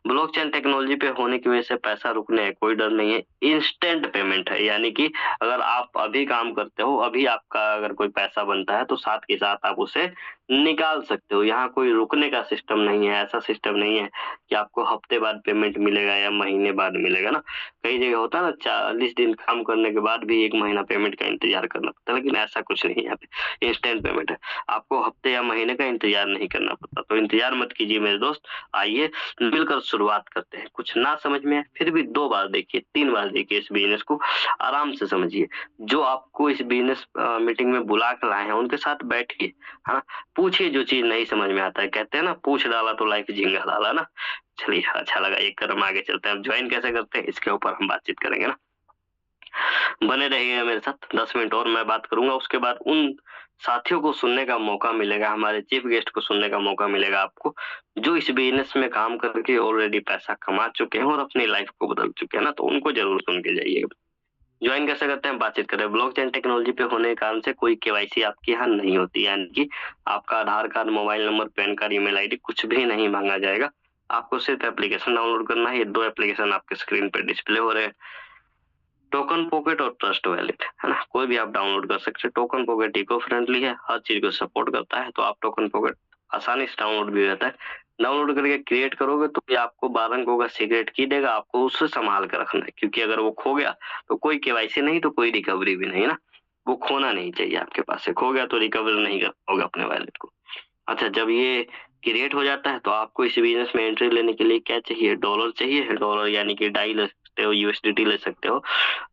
ब्लॉकचेन टेक्नोलॉजी पे होने की वजह से पैसा रुकने का कोई डर नहीं है। इंस्टेंट पेमेंट है, यानी कि अगर आप अभी काम करते हो, अभी आपका अगर कोई पैसा बनता है तो साथ के साथ आप उसे निकाल सकते हो। यहाँ कोई रुकने का सिस्टम नहीं है। ऐसा सिस्टम नहीं है कि आपको हफ्ते बाद पेमेंट मिलेगा या महीने बाद मिलेगा ना। कई जगह होता है ना 40 दिन काम करने के बाद भी 1 महीना पेमेंट का इंतजार करना पड़ता है, लेकिन ऐसा कुछ नहीं है। यहाँ पे इंस्टेंट पेमेंट है, आपको हफ्ते या महीने का इंतजार नहीं करना पड़ता। तो इंतजार मत कीजिए मेरे दोस्त, आइए मिलकर शुरुआत करते हैं। कुछ ना समझ में आए फिर भी 2 बार देखिए, 3 बार देखिए, इस बिजनेस को आराम से समझिए। जो आपको इस बिजनेस मीटिंग में बुला कर लाए हैं उनके साथ बैठिए, है ना। पूछिए जो चीज नहीं समझ में आता है। कहते हैं ना, पूछ डाला तो लाइफ झींगा डाला ना। चलिए, अच्छा लगा, एक कदम आगे चलते हैं। अब ज्वाइन कैसे करते हैं इसके ऊपर हम बातचीत करेंगे ना। बने रहिएगा मेरे साथ, 10 मिनट और मैं बात करूंगा। उसके बाद उन साथियों को सुनने का मौका मिलेगा, हमारे चीफ गेस्ट को सुनने का मौका मिलेगा आपको, जो इस बिजनेस में काम करके ऑलरेडी पैसा कमा चुके हैं और अपनी लाइफ को बदल चुके हैं ना। तो उनको जरूर सुन के जाइएगा। ज्वाइन कैसे करते हैं बातचीत करें। ब्लॉकचेन टेक्नोलॉजी पे होने के कारण से कोई केवाईसी आपके यहाँ नहीं होती, यानी कि आपका Aadhaar card, mobile number, PAN card, email ID कुछ भी नहीं मांगा जाएगा। आपको सिर्फ एप्लीकेशन डाउनलोड करना है। ये 2 एप्लीकेशन आपके स्क्रीन पे डिस्प्ले हो रहे हैं, टोकन पॉकेट और ट्रस्ट वैलेट, है ना। कोई भी आप डाउनलोड कर सकते हैं। टोकन पॉकेट इको फ्रेंडली है, हर चीज को सपोर्ट करता है, तो आप टोकन पॉकेट आसानी से डाउनलोड भी रहता है। डाउनलोड करके क्रिएट करोगे तो ये आपको 12 अंकों का सीक्रेट की देगा, आपको उससे संभाल कर रखना है। क्योंकि अगर वो खो गया तो कोई केवाईसी नहीं, तो कोई रिकवरी भी नहीं ना। वो खोना नहीं चाहिए आपके पास से। खो गया तो रिकवर नहीं कर पाओगे अपने वैलेट को। अच्छा, जब ये क्रिएट हो जाता है तो आपको इस बिजनेस में एंट्री लेने के लिए क्या चाहिए, डॉलर चाहिए। डॉलर यानी कि डाई ले सकते हो, यूएसडीटी ले सकते हो।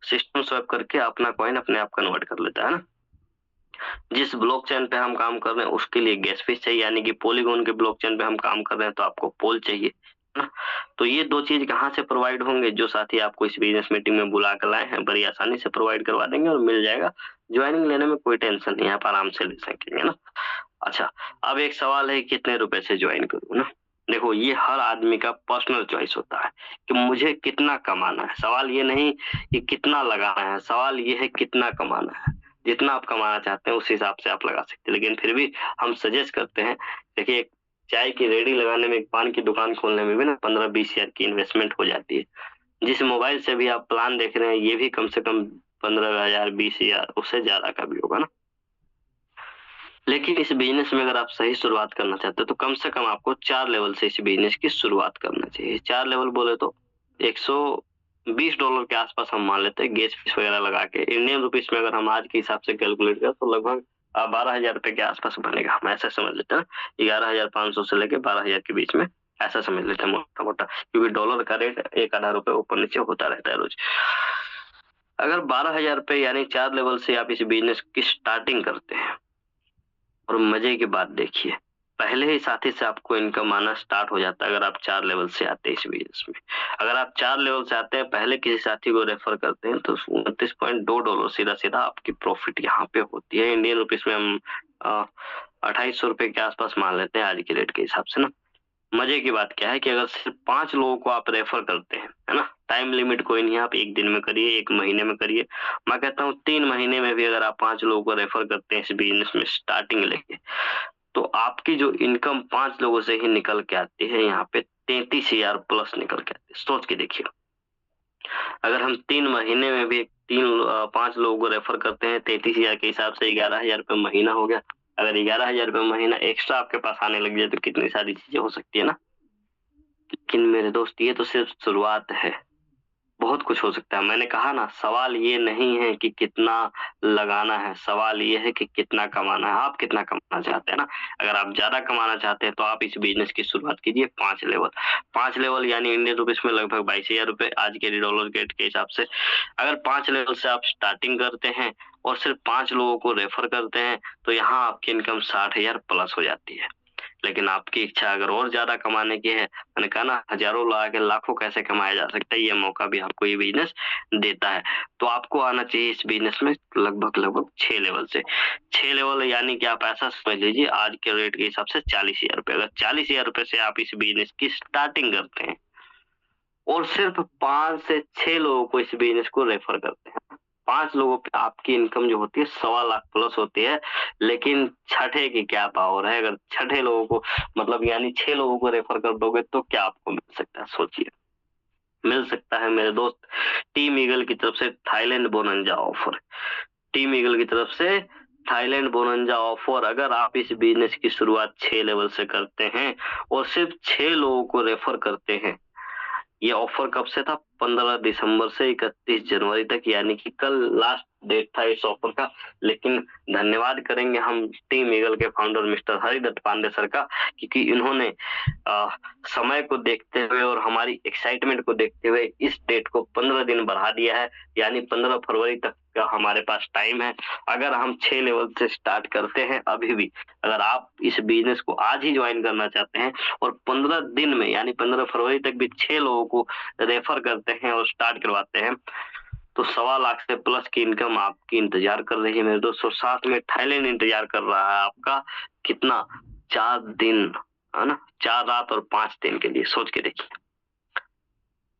सिस्टम स्वैप करके अपना कॉइन अपने आप कन्वर्ट कर लेता है ना। जिस ब्लॉकचेन पे हम काम कर रहे हैं उसके लिए गैस फीस चाहिए, यानी कि पॉलीगॉन के ब्लॉकचेन पे हम काम कर रहे हैं तो आपको पोल चाहिए ना। तो ये 2 चीज कहाँ से प्रोवाइड होंगे, जो साथी आपको इस बिजनेस मीटिंग में बुला कर लाए हैं बड़ी आसानी से प्रोवाइड करवा देंगे और मिल जाएगा। ज्वाइनिंग लेने में कोई टेंशन नहीं है, आप आराम से ले सकेंगे ना। अच्छा, अब एक सवाल है, कितने रुपए से ज्वाइन करूँ ना। देखो, ये हर आदमी का पर्सनल चॉइस होता है कि मुझे कितना कमाना है। सवाल ये नहीं कि कितना लगाना है, सवाल ये है कितना कमाना है। जितना आप कमाना चाहते हैं उस हिसाब से आप लगा सकते हैं, लेकिन फिर भी हम सजेस्ट करते हैं। देखिए, एक चाय की रेडी लगाने में, एक पान की दुकान खोलने में भी ना 15-20 हजार की इन्वेस्टमेंट हो जाती है। जिस मोबाइल से भी आप प्लान देख रहे हैं ये भी कम से कम 15,000, 20,000, उससे ज्यादा का भी होगा ना। लेकिन इस बिजनेस में अगर आप सही शुरुआत करना चाहते हो तो कम से कम आपको 4 लेवल से इस बिजनेस की शुरुआत करना चाहिए। 4 लेवल बोले तो $120 के आसपास हम मान लेते हैं, गैस फीस वगैरह लगा के। इंडियन रुपीस में अगर हम आज के हिसाब से कैलकुलेट करें तो लगभग 12,000 रुपए के आसपास बनेगा। हम ऐसा समझ लेते हैं, 11,500 से लेके 12,000 के बीच में, ऐसा समझ लेते हैं मोटा मोटा। क्योंकि डॉलर का रेट 1 आधा रुपए ऊपर नीचे होता रहता है रोज। अगर 12,000 रुपए यानी 4 लेवल से आप इस बिजनेस की स्टार्टिंग करते हैं, और मजे की बात देखिए, पहले ही साथी से आपको इनकम आना स्टार्ट हो जाता है। अगर आप 4 लेवल से आते हैं इस बिजनेस में, अगर आप 4 लेवल से आते हैं, पहले किसी साथी को रेफर करते हैं तो $29.2 सीधा सीधा आपकी प्रॉफिट यहाँ पे होती है। इंडियन रुपीस में हम 2,800 रुपए के आसपास मान लेते हैं आज के रेट के हिसाब से ना। मजे की बात क्या है कि अगर सिर्फ 5 लोगों को आप रेफर करते हैं, है ना, टाइम लिमिट कोई नहीं है, आप 1 दिन में करिए, 1 महीने में करिए, मैं कहता हूँ 3 महीने में भी अगर आप 5 लोगों को रेफर करते हैं इस बिजनेस में स्टार्टिंग लेके, तो आपकी जो इनकम 5 लोगों से ही निकल के आती है यहाँ पे 33,000 प्लस निकल के आती है। सोच के देखिए, अगर हम 3 महीने में भी 5 लोगों को रेफर करते हैं, 33,000 के हिसाब से 11,000 रुपये महीना हो गया। अगर 11,000 रुपये महीना एक्स्ट्रा आपके पास आने लग जाए तो कितनी सारी चीजें हो सकती है ना। लेकिन मेरे दोस्त, ये तो सिर्फ शुरुआत है, बहुत कुछ हो सकता है। मैंने कहा ना, सवाल ये नहीं है कि कितना लगाना है, सवाल ये है कि कितना कमाना है। आप कितना कमाना चाहते हैं ना। अगर आप ज्यादा कमाना चाहते हैं तो आप इस बिजनेस की शुरुआत कीजिए 5 लेवल। 5 लेवल यानी इंडियन रुपीस में लगभग 22,000 रुपए आज के डॉलर गेट के हिसाब से। अगर 5 लेवल से आप स्टार्टिंग करते हैं और सिर्फ 5 लोगों को रेफर करते हैं तो यहाँ आपकी इनकम 60,000 प्लस हो जाती है। लेकिन आपकी इच्छा अगर और ज्यादा कमाने की है, मैंने कहा ना हजारों लगा के लाखों कैसे कमाया जा सकता है, ये मौका भी आपको ये बिजनेस देता है। तो आपको आना चाहिए इस बिजनेस में लगभग 6 लेवल से। 6 लेवल यानी कि आप ऐसा समझ लीजिए आज के रेट के हिसाब से 40,000 रुपए। अगर 40,000 रुपए से आप इस बिजनेस की स्टार्टिंग करते हैं और सिर्फ 5 से 6 लोगों को इस बिजनेस को रेफर करते हैं, 5 लोगों पे आपकी इनकम जो होती है 1.25 लाख प्लस होती है। लेकिन छठे की क्या पावर है, अगर छठे लोगों को मतलब यानी 6 लोगों को रेफर कर दोगे तो क्या आपको मिल सकता है, सोचिए। मिल सकता है मेरे दोस्त टीम ईगल की तरफ से थाईलैंड बोनंजा ऑफर। टीम ईगल की तरफ से थाईलैंड बोनंजा ऑफर। अगर आप इस बिजनेस की शुरुआत 6 लेवल से करते हैं और सिर्फ 6 लोगों को रेफर करते हैं, ये ऑफर कब से था, 15 दिसंबर से 31 जनवरी तक, यानी कि कल लास्ट डेट था इस ऑफर का। लेकिन धन्यवाद करेंगे हम टीम ईगल के founder mister Haridatt Pandey sir का, क्योंकि इन्होंने समय को देखते हुए और हमारी एक्साइटमेंट को देखते हुए इस डेट को 15 दिन बढ़ा दिया है, यानी 15 फरवरी तक का हमारे पास टाइम है। अगर हम 6 लेवल से स्टार्ट करते हैं अभी भी, अगर आप इस बिजनेस को आज ही ज्वाइन करना चाहते हैं और 15 दिन में यानी 15 फरवरी तक भी 6 लोगों को रेफर करते हैं और स्टार्ट करवाते हैं, तो 1.25 लाख से प्लस की इनकम आपकी इंतजार कर रही है मेरे दोस्तों। साथ में थाईलैंड इंतजार कर रहा है आपका, कितना, 4 दिन, है ना, 4 रात और 5 दिन के लिए। सोच के देखिए,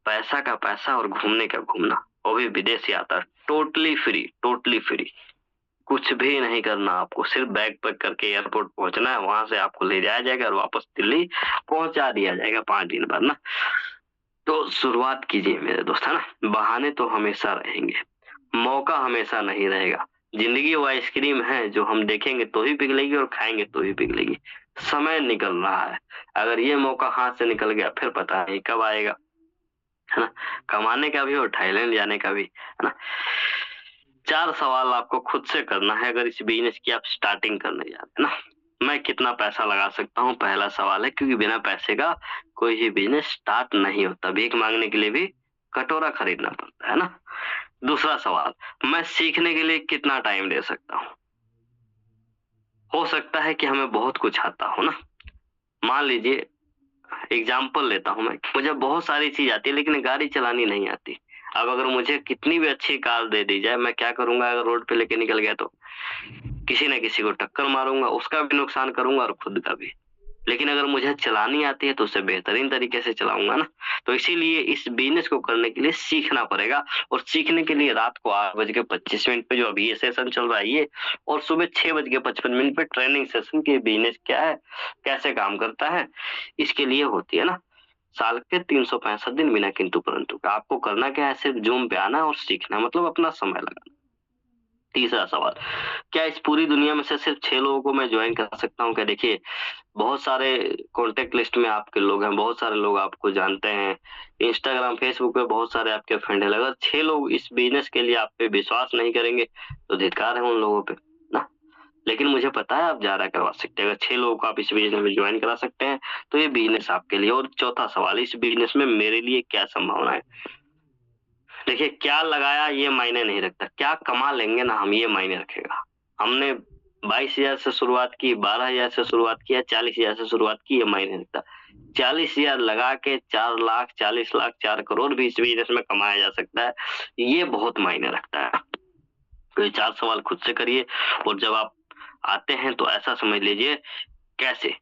पैसा का पैसा और घूमने का घूमना, वो भी विदेश यात्रा, टोटली फ्री, टोटली फ्री। कुछ भी नहीं करना आपको, सिर्फ बैग पैक करके एयरपोर्ट पहुंचना है, वहां से आपको ले जाया जाएगा और वापस दिल्ली पहुंचा दिया जाएगा 5 दिन बाद ना। तो शुरुआत कीजिए मेरे दोस्त, है ना। बहाने तो हमेशा रहेंगे, मौका हमेशा नहीं रहेगा। जिंदगी वो आइसक्रीम है जो हम देखेंगे तो ही पिघलेगी और खाएंगे तो ही पिघलेगी। समय निकल रहा है, अगर ये मौका हाथ से निकल गया फिर पता नहीं कब आएगा, है ना। कमाने का भी और थाईलैंड जाने का भी, है ना। 4 सवाल आपको खुद से करना है अगर इस बिजनेस की आप स्टार्टिंग करने जा रहे हैं ना। मैं कितना पैसा लगा सकता हूँ, पहला सवाल है, क्योंकि बिना पैसे का कोई भी बिजनेस स्टार्ट नहीं होता। भीख मांगने के लिए भी कटोरा खरीदना पड़ता है ना। दूसरा सवाल, मैं सीखने के लिए कितना टाइम दे सकता हूँ। हो सकता है कि हमें बहुत कुछ आता हो ना। मान लीजिए एग्जाम्पल लेता हूँ मैं, मुझे बहुत सारी चीज आती है लेकिन गाड़ी चलानी नहीं आती। अब अगर मुझे कितनी भी अच्छी कार दे दी जाए, मैं क्या करूंगा, अगर रोड पे लेके निकल गया तो किसी न किसी को टक्कर मारूंगा, उसका भी नुकसान करूंगा और खुद का भी। लेकिन अगर मुझे चलानी आती है तो उसे बेहतरीन तरीके से चलाऊंगा ना। तो इसीलिए इस बिजनेस को करने के लिए सीखना पड़ेगा, और सीखने के लिए रात को 8:25 पे जो अभी ये सेशन चल रहा है ये, और सुबह 6:55 पे ट्रेनिंग सेशन की बिजनेस क्या है, कैसे काम करता है, इसके लिए होती है ना। साल के 365 दिन बिना किंतु परंतु का। आपको करना क्या है, सिर्फ जूम पे आना और सीखना, मतलब अपना समय लगाना। तीसरा सवाल, क्या इस पूरी दुनिया में से सिर्फ 6 लोगों को मैं ज्वाइन करा सकता हूँ क्या। देखिए बहुत सारे कॉन्टेक्ट लिस्ट में आपके लोग हैं, बहुत सारे लोग आपको जानते हैं, इंस्टाग्राम फेसबुक पे बहुत सारे आपके फ्रेंड है। अगर 6 लोग इस बिजनेस के लिए आप पे विश्वास नहीं करेंगे तो धिक्कार है उन लोगों पे ना। लेकिन मुझे पता है आप ज्यादा करवा सकते हैं, अगर 6 लोगों को आप इस बिजनेस में ज्वाइन करा सकते हैं तो ये बिजनेस आपके लिए। और चौथा सवाल, इस बिजनेस में मेरे लिए क्या संभावना है। देखिए क्या लगाया ये मायने नहीं रखता, क्या कमा लेंगे ना हम ये मायने रखेगा। हमने 22,000 से शुरुआत की, 12,000 से शुरुआत किया, 40,000 से शुरुआत की, ये मायने नहीं रखता। 40,000 लगा के 4 लाख, 40 लाख, 4 करोड़ भी इस बिजनेस में कमाया जा सकता है, ये बहुत मायने रखता है। तो ये 4 सवाल खुद से करिए, और जब आप आते हैं तो ऐसा समझ लीजिए, कैसे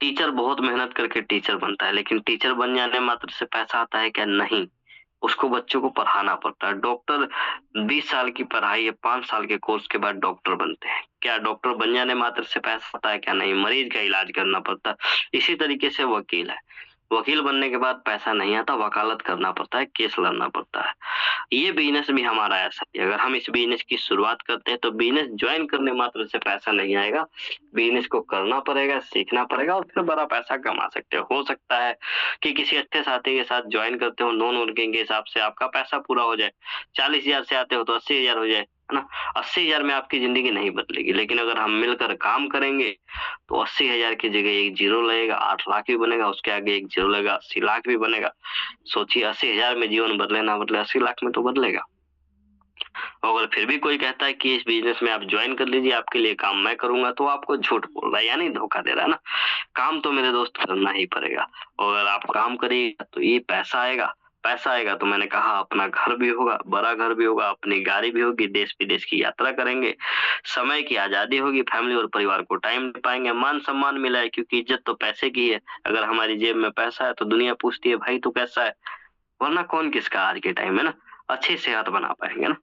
टीचर बहुत मेहनत करके टीचर बनता है, लेकिन टीचर बन जाने मात्र से पैसा आता है क्या, नहीं। उसको बच्चों को पढ़ाना पड़ता है। डॉक्टर 20 साल की पढ़ाई है, 5 साल के कोर्स के बाद डॉक्टर बनते हैं। क्या डॉक्टर बन जाने मात्र से पैसा आता है क्या, नहीं। मरीज का इलाज करना पड़ता है। इसी तरीके से वकील है, वकील बनने के बाद पैसा नहीं आता, वकालत करना पड़ता है, केस लड़ना पड़ता है। ये बिजनेस भी हमारा ऐसा है। अगर हम इस बिजनेस की शुरुआत करते हैं तो बिजनेस ज्वाइन करने मात्र से पैसा नहीं आएगा, बिजनेस को करना पड़ेगा, सीखना पड़ेगा और फिर बड़ा पैसा कमा सकते हो सकता है कि किसी अच्छे साथी के साथ ज्वाइन करते हो, नॉन वर्किंग के हिसाब से आपका पैसा पूरा हो जाए। 40,000 से आते हो तो 80,000 हो जाए, है ना। 80,000 में आपकी जिंदगी नहीं बदलेगी, लेकिन अगर हम मिलकर काम करेंगे तो 80,000 की जगह एक जीरो लगेगा, 8 लाख भी बनेगा, उसके आगे एक जीरो लगेगा, 80 लाख भी बनेगा। सोचिए 80,000 में जीवन बदले ना बदले, 80 लाख में तो बदलेगा। अगर फिर भी कोई कहता है कि इस बिजनेस में आप ज्वाइन कर लीजिए, आपके लिए काम मैं करूंगा, तो आपको झूठ बोल रहा है, यानी धोखा दे रहा है ना। काम तो मेरे दोस्त करना ही पड़ेगा, और अगर आप काम करिएगा तो ये पैसा आएगा। पैसा आएगा तो मैंने कहा अपना घर भी होगा, बड़ा घर भी होगा, अपनी गाड़ी भी होगी, देश विदेश की यात्रा करेंगे, समय की आजादी होगी, फैमिली और परिवार को टाइम दे पाएंगे, मान सम्मान मिला है, क्योंकि इज्जत तो पैसे की है। अगर हमारी जेब में पैसा है तो दुनिया पूछती है भाई तू कैसा है, वरना कौन किसका आज के टाइम में ना। अच्छी सेहत बना पाएंगे ना।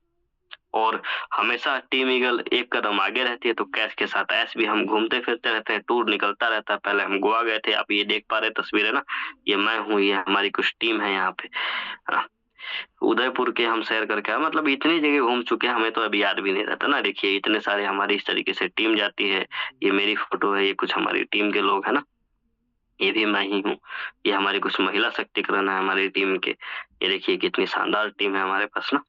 और हमेशा टीम ईगल एक कदम आगे रहती है, तो कैश के साथ ऐश भी हम घूमते फिरते रहते हैं, टूर निकलता रहता है। पहले हम गोवा गए थे, आप ये देख पा रहे तस्वीरें ना, ये मैं हूँ, ये हमारी कुछ टीम है यहाँ पे, है ना। उदयपुर के हम सैर करके आए, मतलब इतनी जगह घूम चुके हैं, हमें तो अभी याद भी नहीं रहता ना। देखिए इतने सारे हमारी इस तरीके से टीम जाती है, ये मेरी फोटो है, ये कुछ हमारी टीम के लोग है ना, ये भी मैं ही हूँ। ये हमारी कुछ महिला शक्तिकरण है हमारी टीम के। ये देखिए कितनी शानदार टीम है हमारे पास ना।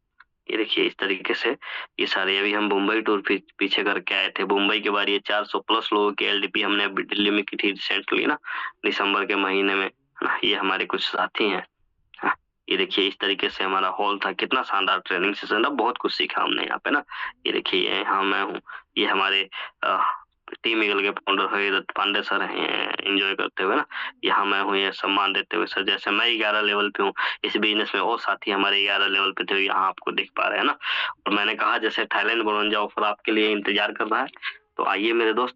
ये देखिए इस तरीके से ये सारे, अभी हम मुंबई टूर पीछे करके आए थे। मुंबई के बाद ये 400 प्लस लोगों की एलडीपी हमने अभी दिल्ली में की थी रिसेंटली ना, दिसंबर के महीने में, है ना। ये हमारे कुछ साथी हैं। हाँ, ये देखिए इस तरीके से हमारा हॉल था, कितना शानदार ट्रेनिंग सेशन था, बहुत कुछ सीखा हमने यहाँ पे ना। ये देखिए ये हाँ मैं हूँ, ये हमारे टीम ईगल के फाउंडर है दत्त पांडे सर हैं, एंजॉय करते हुए ना। यहाँ मैं हूँ, ये सम्मान देते हुए सर, जैसे मैं 11 लेवल पे हूँ इस बिजनेस में, और साथी हमारे 11 लेवल पे थे, यहाँ आपको देख पा रहे हैं ना। और मैंने कहा जैसे थाईलैंड बोनंजा ऑफर आपके लिए इंतजार कर रहा है, तो आइए मेरे दोस्त।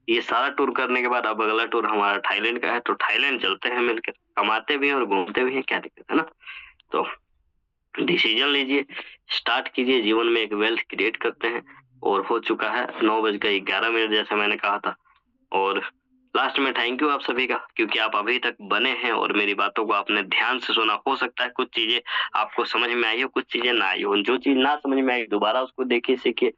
ये सारा टूर करने के बाद अब अगला टूर हमारा थाईलैंड का है, तो थाईलैंड चलते हैं मिलकर, कमाते भी हैं और घूमते भी हैं, क्या दिक्कत है ना। तो डिसीजन लीजिए, स्टार्ट कीजिए, जीवन में एक वेल्थ क्रिएट करते हैं। और हो चुका है 9:11 जैसे मैंने कहा था। और लास्ट में थैंक यू आप सभी का, क्योंकि आप अभी तक बने हैं और मेरी बातों को आपने ध्यान से सुना। हो सकता है कुछ चीजें आपको समझ में आई हो, कुछ चीजें ना आई हो। जो चीज ना समझ में आई दोबारा उसको देखिए, सीखिए,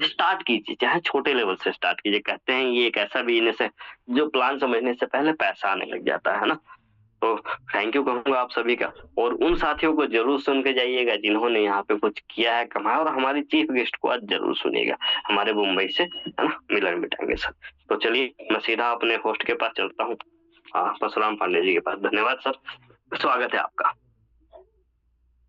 स्टार्ट कीजिए, चाहे छोटे लेवल से स्टार्ट कीजिए। कहते हैं ये एक ऐसा बिजनेस है जो प्लान समझने से पहले पैसा आने लग जाता है ना। तो थैंक यू कहूंगा आप सभी का, और उन साथियों को जरूर सुन के जाइएगा जिन्होंने यहाँ पे कुछ किया है, कमाया, और हमारी चीफ गेस्ट को आज जरूर सुनिएगा, हमारे मुंबई से, है ना, मिलन मिटाएंगे सर। तो चलिए मैं सीधा अपने होस्ट के पास चलता हूँ, परशुराम पांडे जी के पास। धन्यवाद सर, स्वागत है आपका।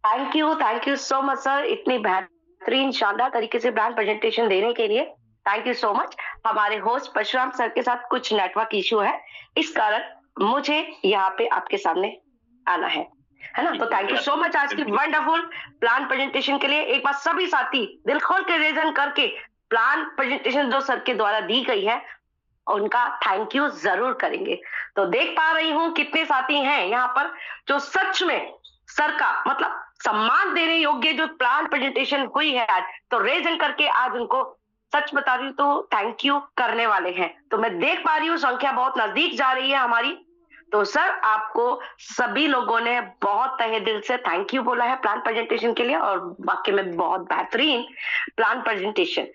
Thank you so much sir, इतनी बेहतरीन शानदार तरीके से ब्रांड प्रेजेंटेशन देने के लिए थैंक यू सो मच। हमारे होस्ट परशुराम सर के साथ कुछ नेटवर्क इश्यू है, इस कारण मुझे यहाँ पे आपके सामने आना है ना। तो थैंक यू सो मच आज की वंडरफुल प्लान प्रेजेंटेशन के लिए। एक बार सभी साथी दिल खोल के रीजन करके प्लान प्रेजेंटेशन जो सर के द्वारा दी गई है उनका थैंक यू जरूर करेंगे। तो देख पा रही हूँ कितने साथी हैं यहाँ पर जो सच में सर का मतलब सम्मान देने योग्य जो प्लान प्रेजेंटेशन हुई है आज, तो रेजन करके आज उनको सच बता रही हूँ तो थैंक यू करने वाले हैं। तो मैं देख पा रही हूँ संख्या बहुत नजदीक जा रही है हमारी। तो सर आपको सभी लोगों ने बहुत तहे दिल से थैंक यू बोला है प्लान प्रेजेंटेशन के लिए, और वाकई में बहुत बेहतरीन प्लान प्रेजेंटेशन।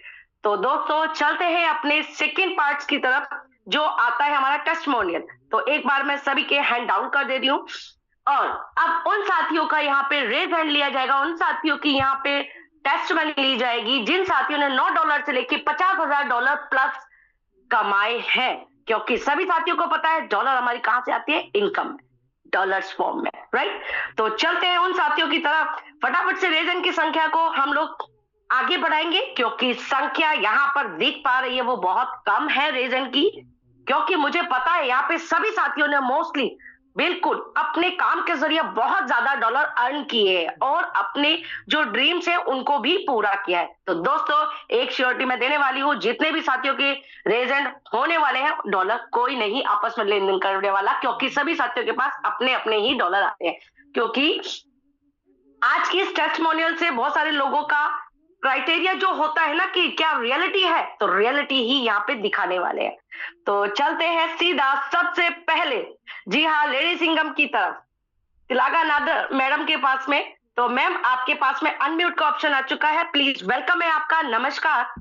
तो दोस्तों चलते हैं अपने सेकेंड पार्ट की तरफ जो आता है हमारा टेस्टिमोनियल। तो एक बार मैं सभी के हैंड डाउन कर दे रही हूँ, और अब उन साथियों का यहाँ पे रेज हैंड लिया जाएगा, उन साथियों की यहाँ पे टेस्टमनी ली जाएगी जिन साथियों ने $9 से लेके $50,000 प्लस कमाए हैं। क्योंकि सभी साथियों को पता है डॉलर हमारी कहां से आती है, इनकम डॉलर्स फॉर्म में, राइट। तो चलते हैं उन साथियों की तरफ, फटाफट से रेजन की संख्या को हम लोग आगे बढ़ाएंगे, क्योंकि संख्या यहाँ पर दिख पा रही है वो बहुत कम है रेजन की। क्योंकि मुझे पता है यहाँ पे सभी साथियों ने मोस्टली बिल्कुल अपने काम के जरिए बहुत ज्यादा डॉलर अर्न किए और अपने जो ड्रीम्स है उनको भी पूरा किया है। तो दोस्तों एक श्योरिटी मैं देने वाली हूँ, जितने भी साथियों के रेजेंट होने वाले हैं डॉलर कोई नहीं आपस में लेन देन करने वाला, क्योंकि सभी साथियों के पास अपने अपने ही डॉलर आते हैं। क्योंकि आज की इस टेस्टिमोनियल से बहुत सारे लोगों का क्राइटेरिया जो होता है ना कि क्या रियलिटी है, तो रियलिटी ही यहाँ पे दिखाने वाले हैं। तो चलते हैं सीधा सबसे पहले, जी हाँ, लेडी सिंगम की तरफ तिलागा नादर मैडम के पास में। तो मैम आपके पास में अनम्यूट का ऑप्शन आ चुका है, प्लीज वेलकम है आपका, नमस्कार।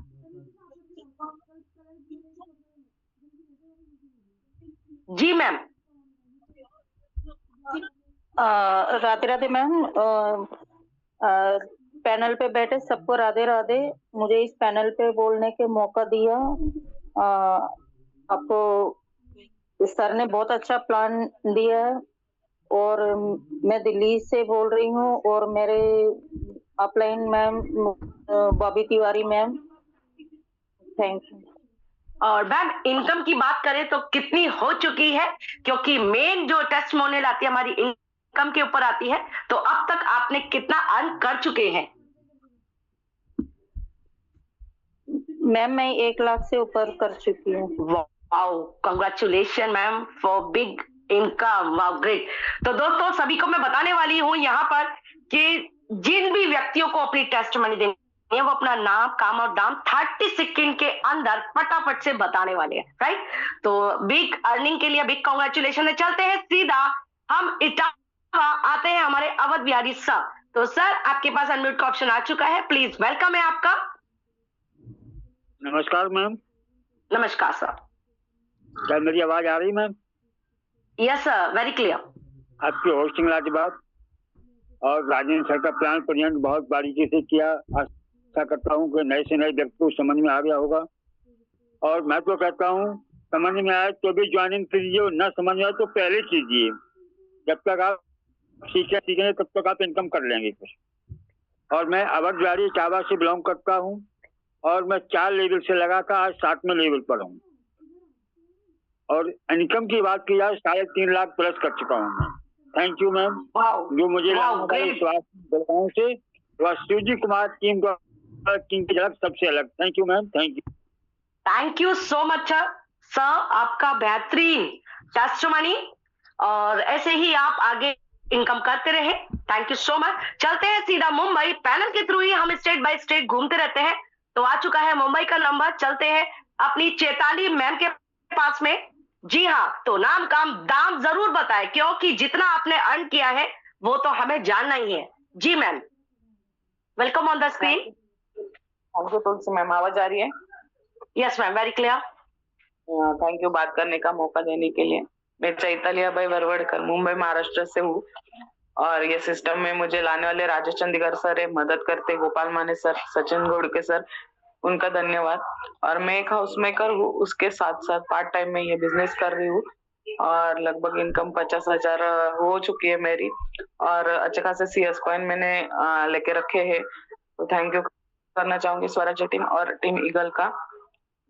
जी ma'am. Radhe Radhe ma'am, panel पे बैठे सबको राधे राधे। मुझे इस पैनल पे बोलने के मौका दिया, आपको सर ने बहुत अच्छा प्लान दिया है। और मैं दिल्ली से बोल रही हूँ और मेरे upline ma'am, Bobby Tiwari ma'am. Thank you. और मैम इनकम की बात करें तो कितनी हो चुकी है, क्योंकि मेन जो टेस्टिमोनियल आती है हमारी इनकम के ऊपर आती है, तो अब तक आपने कितना अर्न कर चुके हैं? मैम मैं 1 लाख से ऊपर कर चुकी हूँ। Wow, congratulation ma'am for big income, wow great. तो दोस्तों सभी को मैं बताने वाली हूँ यहाँ पर कि जिन भी व्यक्तियों को अपनी टेस्ट मनी देनी है वो अपना नाम, काम और दाम 30 सेकंड के अंदर फटाफट से बताने वाले हैं, राइट? तो बिग अर्निंग के लिए बिग कांग्रेचुलेशन है। चलते हैं सीधा हम इटावा आते हैं हमारे अवध बिहारी सर। तो सर आपके पास अनम्यूट का ऑप्शन आ चुका है, प्लीज वेलकम है आपका। नमस्कार मैम। नमस्कार सर। क्या मेरी आवाज आ रही ma'am? Yes sir, very clear. आपकी होस्टिंग लाजवाब और राजेंद्र सर का प्लान प्रेजेंट बहुत बारीकी से किया। आशा करता हूँ कि नए से नए व्यक्ति को समझ में आ गया होगा। और मैं तो कहता हूँ समझ में आए तो भी ज्वाइनिंग कीजिए, और न समझ में आए तो पहले कीजिए। जब तक आप सीखेंगे तब तक आप इनकम कर लेंगे कुछ। और मैं अवध बिहारी इटावा से बिलोंग करता हूँ और मैं 4 लेवल से लगा था, आज 7वें लेवल पर हूँ। और इनकम की बात की जाए 3.5 लाख प्लस कर चुका हूँ मैं। Thank you ma'am. जो मुझे विश्वास से वह सूजी कुमार टीम की झलक सबसे अलग। Thank you ma'am, thank you. Thank you so much sir, आपका बेहतरीन टेस्टिमनी, और ऐसे ही आप आगे इनकम करते रहे। Thank you so much. चलते हैं सीधा मुंबई, पैनल के थ्रू ही हम स्टेट बाय स्टेट घूमते रहते हैं। तो आ चुका है मुंबई का नंबर, चलते हैं अपनी चैताली मैम के पास में। जी हाँ, तो नाम काम दाम जरूर बताएं, क्योंकि जितना आपने अर्न किया है वो तो हमें जानना ही है। जी ma'am, welcome on the screen. Thank you Tulsi ma'am, आवाज आ रही है? Yes ma'am, very clear. Thank you बात करने का मौका देने के लिए। मैं चैतालिया भाई वरवड़कर मुंबई महाराष्ट्र से हूँ, और ये सिस्टम में मुझे लाने वाले राजेश चंडीगढ़ सर है, मदद करते गोपाल माने सर, सचिन घोड़के सर, उनका धन्यवाद। और मैं एक हाउस मेकर हूँ, उसके साथ साथ पार्ट टाइम में ये बिजनेस कर रही हूँ, और लगभग इनकम 50,000 हो चुकी है मेरी, और अच्छे खासे CS कॉइन मैंने लेके रखे हैं। तो थैंक यू करना चाहूंगी स्वराज टीम और टीम ईगल का।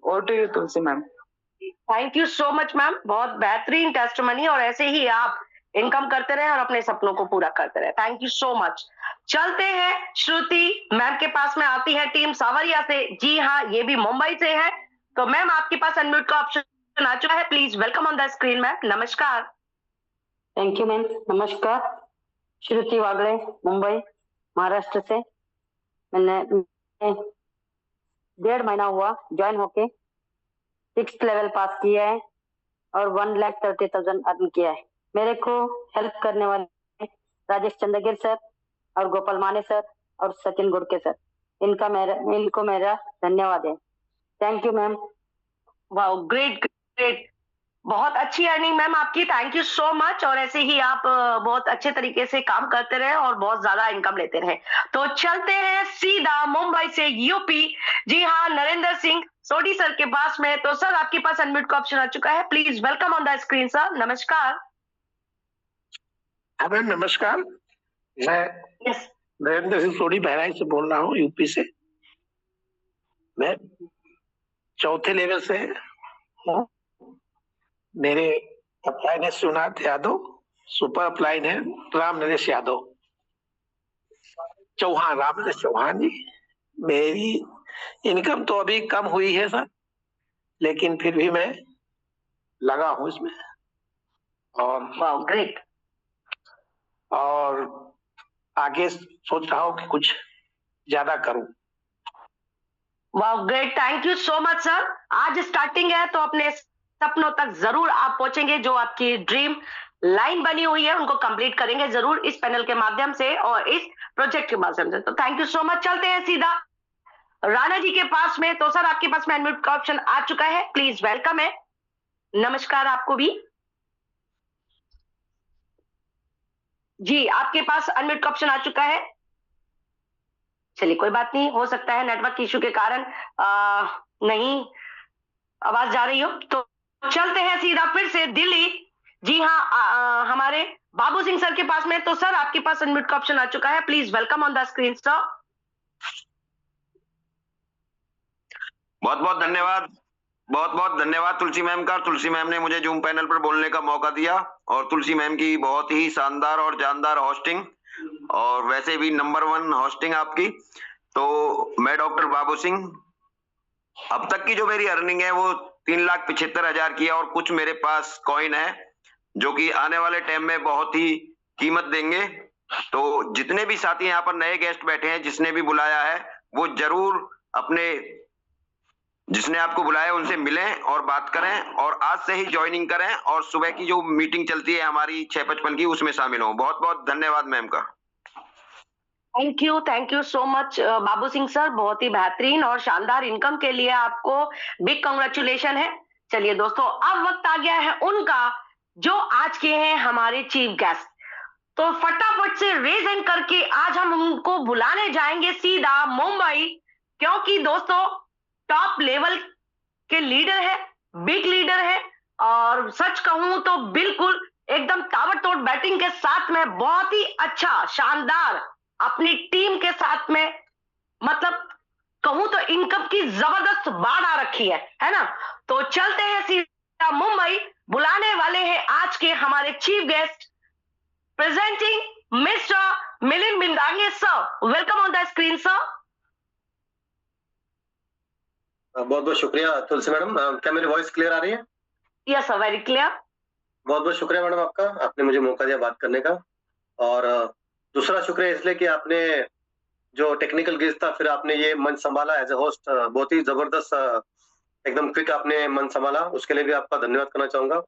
Over to you Tulsi ma'am. Thank you so much ma'am, बहुत बेहतरीन टेस्टिमनी, और ऐसे ही आप इनकम करते रहे और अपने सपनों को पूरा करते रहे। Thank you so much. चलते हैं श्रुति मैम के पास में, आती है टीम सावरिया से। जी हाँ, ये भी मुंबई से है। तो मैम आपके पास अनम्यूट का ऑप्शन आ चुका है, please welcome on the screen ma'am. नमस्कार। Thank you ma'am. नमस्कार, श्रुति वागले, मुंबई महाराष्ट्र से। मैंने 1.5 महीना हुआ ज्वाइन होके, 6th लेवल पास किया है और 1,30,000 अर्न किया है। मेरे को हेल्प करने वाले राजेश चंद्रगिर सर और गोपाल माने सर और सचिन गुड़के सर, इनको मेरा धन्यवाद है। Thank you ma'am. Wow, great great, बहुत अच्छी अर्निंग मैम आपकी, थैंक यू सो मच। और ऐसे ही आप बहुत अच्छे तरीके से काम करते रहे और बहुत ज्यादा इनकम लेते रहे। तो चलते हैं सीधा मुंबई से यूपी। जी हाँ, नरेंद्र सिंह सोडी सर के पास में। तो सर आपके पास अनम्यूट का ऑप्शन आ चुका है, please welcome on the screen sir. नमस्कार। मैम नमस्कार, मैं नरेंद्र सिंह सोडी बहराइच से बोल रहा हूँ, यूपी से। मैं 4थे लेवल से हूँ। मेरे अपलाइन है शिवनाथ यादव, सुपर अपलाइन है राम नरेश यादव चौहान, राम नरेश चौहान जी। मेरी इनकम तो अभी कम हुई है सर, लेकिन फिर भी मैं लगा हूँ इसमें, और ग्रेट, और आगे सोच रहा हूँ कि कुछ ज्यादा करूं। वाह great, thank you so much sir. आज स्टार्टिंग है तो अपने सपनों तक जरूर आप पहुंचेंगे। जो आपकी ड्रीम लाइन बनी हुई है उनको कंप्लीट करेंगे जरूर इस पैनल के माध्यम से और इस प्रोजेक्ट के माध्यम से। तो थैंक यू सो मच। चलते हैं सीधा राणा जी के पास में। तो सर आपके पास में अनम्यूट का ऑप्शन आ चुका है, प्लीज वेलकम है। नमस्कार आपको भी जी, आपके पास अनम्यूट का ऑप्शन आ चुका है। चलिए कोई बात नहीं, हो सकता है नेटवर्क इश्यू के कारण नहीं आवाज जा रही हो। तो चलते हैं सीधा फिर से दिल्ली। जी हाँ, हमारे बाबू सिंह सर के पास में। तो सर आपके पास अनम्यूट का ऑप्शन आ चुका है, please welcome on the screen sir. बहुत बहुत धन्यवाद, बहुत बहुत धन्यवाद तुलसी मैम का। तुलसी मैम ने मुझे जूम पैनल पर बोलने का मौका दिया और तुलसी मैम की बहुत ही शानदार और जानदार होस्टिंग, और वैसे भी नंबर 1 होस्टिंग आपकी। तो मैं डॉक्टर बाबू सिंह, अब तक की जो मेरी अर्निंग है वो 3,75,000 की है, और कुछ मेरे पास कॉइन है जो कि आने वाले टाइम में बहुत ही कीमत देंगे। तो जितने भी साथी यहाँ पर नए गेस्ट बैठे हैं, जिसने भी बुलाया है, वो जरूर अपने जिसने आपको बुलाया उनसे मिलें और बात करें, और आज से ही ज्वाइनिंग करें, और सुबह की जो मीटिंग चलती है हमारी 6:55 की, उसमें शामिल हो। बहुत बहुत धन्यवाद मैम का। Thank you so much Babu Singh sir, बहुत ही बेहतरीन और शानदार इनकम के लिए आपको बिग कांग्रेचुलेशन है। चलिए दोस्तों, अब वक्त आ गया है उनका जो आज के हैं हमारे चीफ गेस्ट। तो फटाफट से रेज हैंड करके आज हम उनको बुलाने जाएंगे सीधा मुंबई, क्योंकि दोस्तों टॉप लेवल के लीडर है, बिग लीडर है, और सच कहूं तो बिल्कुल एकदम ताबड़तोड़ बैटिंग के साथ में बहुत ही अच्छा शानदार अपनी टीम के साथ में, मतलब कहूं तो इनकम की जबरदस्त बाढ़ आ रखी है ना। तो चलते हैं सीधा मुंबई, बुलाने वाले हैं आज के हमारे chief guest, presenting mister Milind Bindange sir. Welcome on the screen sir. बहुत बहुत शुक्रिया तुलसी मैडम। क्या मेरी वॉइस क्लियर आ रही है? Yes sir, very clear. बहुत बहुत शुक्रिया मैडम आपका, आपने मुझे मौका दिया बात करने का। और दूसरा शुक्रिया इसलिए कि आपने जो टेक्निकल गेस्ट था, फिर आपने ये मंच संभाला एज ए होस्ट, बहुत ही जबरदस्त एकदम क्विक आपने मंच संभाला, उसके लिए भी आपका धन्यवाद करना चाहूंगा।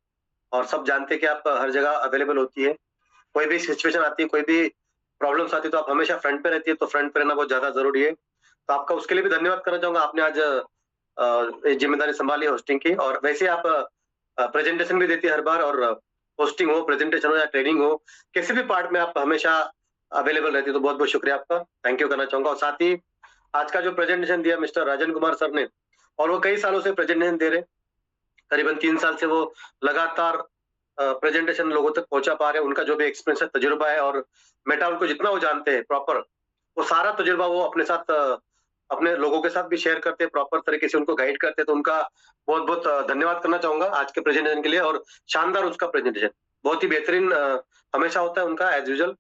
और सब जानते हैं कि आप हर जगह अवेलेबल होती है, कोई भी सिचुएशन आती है, कोई भी प्रॉब्लम्स आती है, तो आप हमेशा फ्रंट पे रहती है, तो फ्रंट पे रहना बहुत ज्यादा जरूरी है। तो आपका उसके लिए भी धन्यवाद करना चाहूंगा, आपने आज जिम्मेदारी संभाली होस्टिंग की। और वैसे आप प्रेजेंटेशन भी देती है हर बार, और होस्टिंग हो, प्रेजेंटेशन हो या ट्रेनिंग हो, किसी भी पार्ट में आप हमेशा अवेलेबल रहती है, तो बहुत बहुत शुक्रिया आपका, थैंक यू करना चाहूंगा। और साथ ही आज का जो प्रेजेंटेशन दिया मिस्टर राजन कुमार सर ने, और वो कई सालों से प्रेजेंटेशन दे रहे, करीबन 3 साल से वो लगातार प्रेजेंटेशन लोगों तक पहुंचा पा रहे हैं। उनका जो भी एक्सपीरियंस है, तजुर्बा है, और मेटा उनको जितना वो जानते हैं प्रॉपर, वो सारा तजुर्बा वो अपने साथ अपने लोगों के साथ भी शेयर करते हैं, प्रॉपर तरीके से उनको गाइड करते हैं। तो उनका बहुत बहुत धन्यवाद करना चाहूंगा आज के प्रेजेंटेशन के लिए। और शानदार उसका प्रेजेंटेशन बहुत ही बेहतरीन हमेशा होता है उनका एज यूजुअल।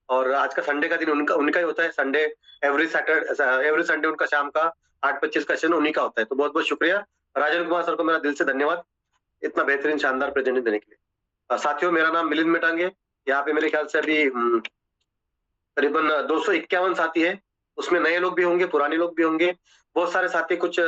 और आज का संडे का दिन उनका ही होता है, संडे एवरी संडे उनका शाम का 8:25 का सेशन उन्हीं का होता है। तो बहुत बहुत शुक्रिया राजन कुमार सर को, मेरा दिल से धन्यवाद इतना बेहतरीन शानदार प्रेजेंटेशन देने के लिए। साथियों, मेरा नाम मिलिंद मिटांगे, यहाँ पे मेरे ख्याल से अभी करीबन 251 साथी है, उसमें नए लोग भी होंगे, पुराने लोग भी होंगे। बहुत सारे साथी कुछ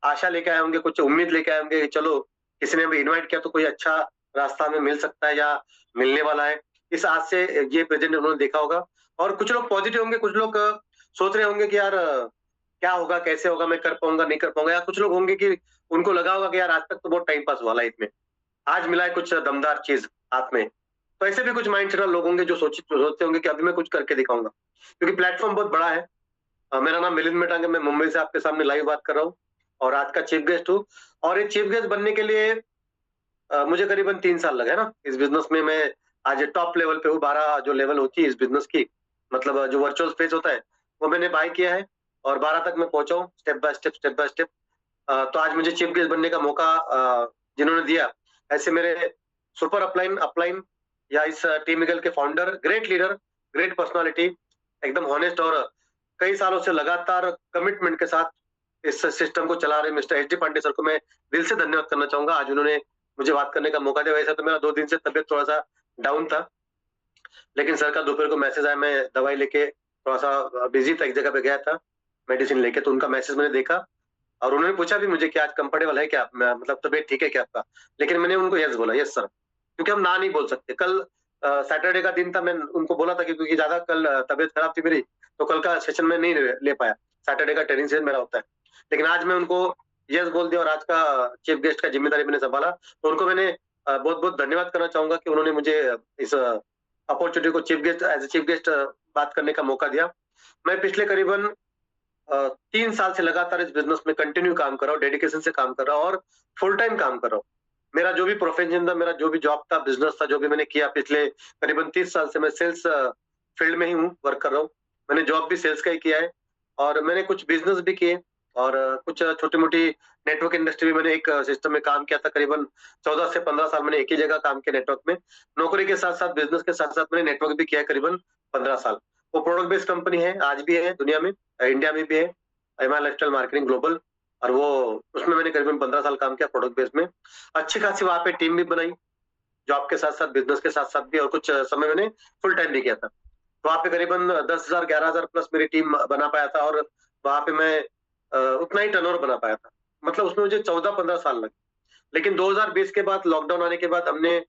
आशा लेके आए होंगे, कुछ उम्मीद लेके आए होंगे कि चलो किसी ने भी इनवाइट किया तो कोई अच्छा रास्ता हमें मिल सकता है या मिलने वाला है, इस आज से ये प्रेजेंट उन्होंने देखा होगा। और कुछ लोग पॉजिटिव होंगे, कुछ लोग सोच रहे होंगे कि यार क्या होगा, कैसे होगा, मैं कर पाऊंगा नहीं कर पाऊंगा, या कुछ लोग होंगे कि उनको लगा होगा कि यार आज तक तो बहुत टाइम पास हुआ लाइफ में, आज मिला है कुछ दमदार चीज हाथ में। तो ऐसे भी कुछ माइंड सेट लोग होंगे जो सोचते होंगे कि अभी मैं कुछ करके दिखाऊंगा, क्योंकि प्लेटफॉर्म बहुत बड़ा है। मेरा नाम मिलिंद मिटांगे, मैं मुंबई से आपके सामने लाइव बात कर रहा हूँ और आज का चीफ गेस्ट हूँ। और ये चीफ गेस्ट बनने के लिए मुझे करीबन 3 साल लगे ना इस बिजनेस में। मैं आज टॉप लेवल पे हूँ, 12 जो लेवल होती है इस बिजनेस की, मतलब जो वर्चुअल स्पेस होता है वो मैंने बाय किया है, और 12 तक मैं पहुंचा हूँ स्टेप बाय स्टेप। तो आज मुझे चीफ गेस्ट बनने का मौका जिन्होंने दिया, ऐसे मेरे सुपर अपलाइन या इस टीम ईगल के founder, great leader, great personality, एकदम हॉनेस्ट और कई सालों से लगातार कमिटमेंट के साथ इस सिस्टम को चला रहे mister H D Pandey sir को मैं दिल से धन्यवाद करना चाहूंगा। आज उन्होंने मुझे बात करने का मौका दिया। वैसे तो मेरा 2 दिन से तबियत थोड़ा सा डाउन था, लेकिन सर का दोपहर को मैसेज आया, मैं दवाई लेके थोड़ा सा बिजी था, एक जगह पे गया था मेडिसिन लेके, तो उनका मैसेज मैंने देखा और उन्होंने पूछा भी मुझे कि आज कंफर्टेबल है क्या, मतलब तबियत ठीक है क्या आपका। लेकिन मैंने उनको यस बोला, यस सर, क्योंकि हम ना नहीं बोल सकते। कल सैटरडे का दिन था, मैं उनको बोला था क्योंकि ज्यादा कल तबियत खराब थी मेरी, तो कल का सेशन में नहीं ले पाया, सैटरडे का ट्रेनिंग सेशन मेरा होता है। लेकिन आज मैं उनको यस बोल दिया और आज का चीफ गेस्ट का जिम्मेदारी मैंने संभाला, तो उनको मैंने बहुत बहुत धन्यवाद करना चाहूंगा कि उन्होंने मुझे इस अपॉर्चुनिटी को chief guest as a chief guest बात करने का मौका दिया। मैं पिछले करीबन 3 साल से लगातार इस बिजनेस में कंटिन्यू काम कर रहा हूँ, डेडिकेशन से काम कर रहा हूँ और फुल टाइम काम कर रहा हूँ। मेरा जो भी प्रोफेशन था, मेरा जो भी जॉब था, बिजनेस था, जो भी मैंने किया पिछले करीबन 30 साल से मैं सेल्स फील्ड में ही हूँ, वर्क कर रहा हूँ। मैंने जॉब भी सेल्स का ही किया है और मैंने कुछ बिजनेस भी किए और कुछ छोटी मोटी नेटवर्क इंडस्ट्री में मैंने एक सिस्टम में काम किया था। करीबन 14 से 15 साल मैंने एक ही जगह काम किया नेटवर्क में। नौकरी के साथ साथ, बिजनेस के साथ साथ मैंने नेटवर्क भी किया करीबन 15 साल। वो प्रोडक्ट बेस्ड कंपनी है, आज भी है दुनिया में, इंडिया में भी है, एमआई लाइफस्टाइल मार्केटिंग ग्लोबल। और वो उसमें मैंने करीबन 15 साल काम किया प्रोडक्ट बेस्ड में। अच्छी खासी वहां पे टीम भी बनाई, जॉब के साथ साथ, बिजनेस के साथ साथ भी, और कुछ समय मैंने फुल टाइम भी किया था। तो वहाँ पे करीबन 10,000 11,000 प्लस मेरी टीम बना पाया था, और वहां पे मैं उतना ही टर्नओवर बना पाया था। मतलब उसमें मुझे 14-15 साल लगे। लेकिन 2020 के बाद, लॉकडाउन आने के बाद, हमने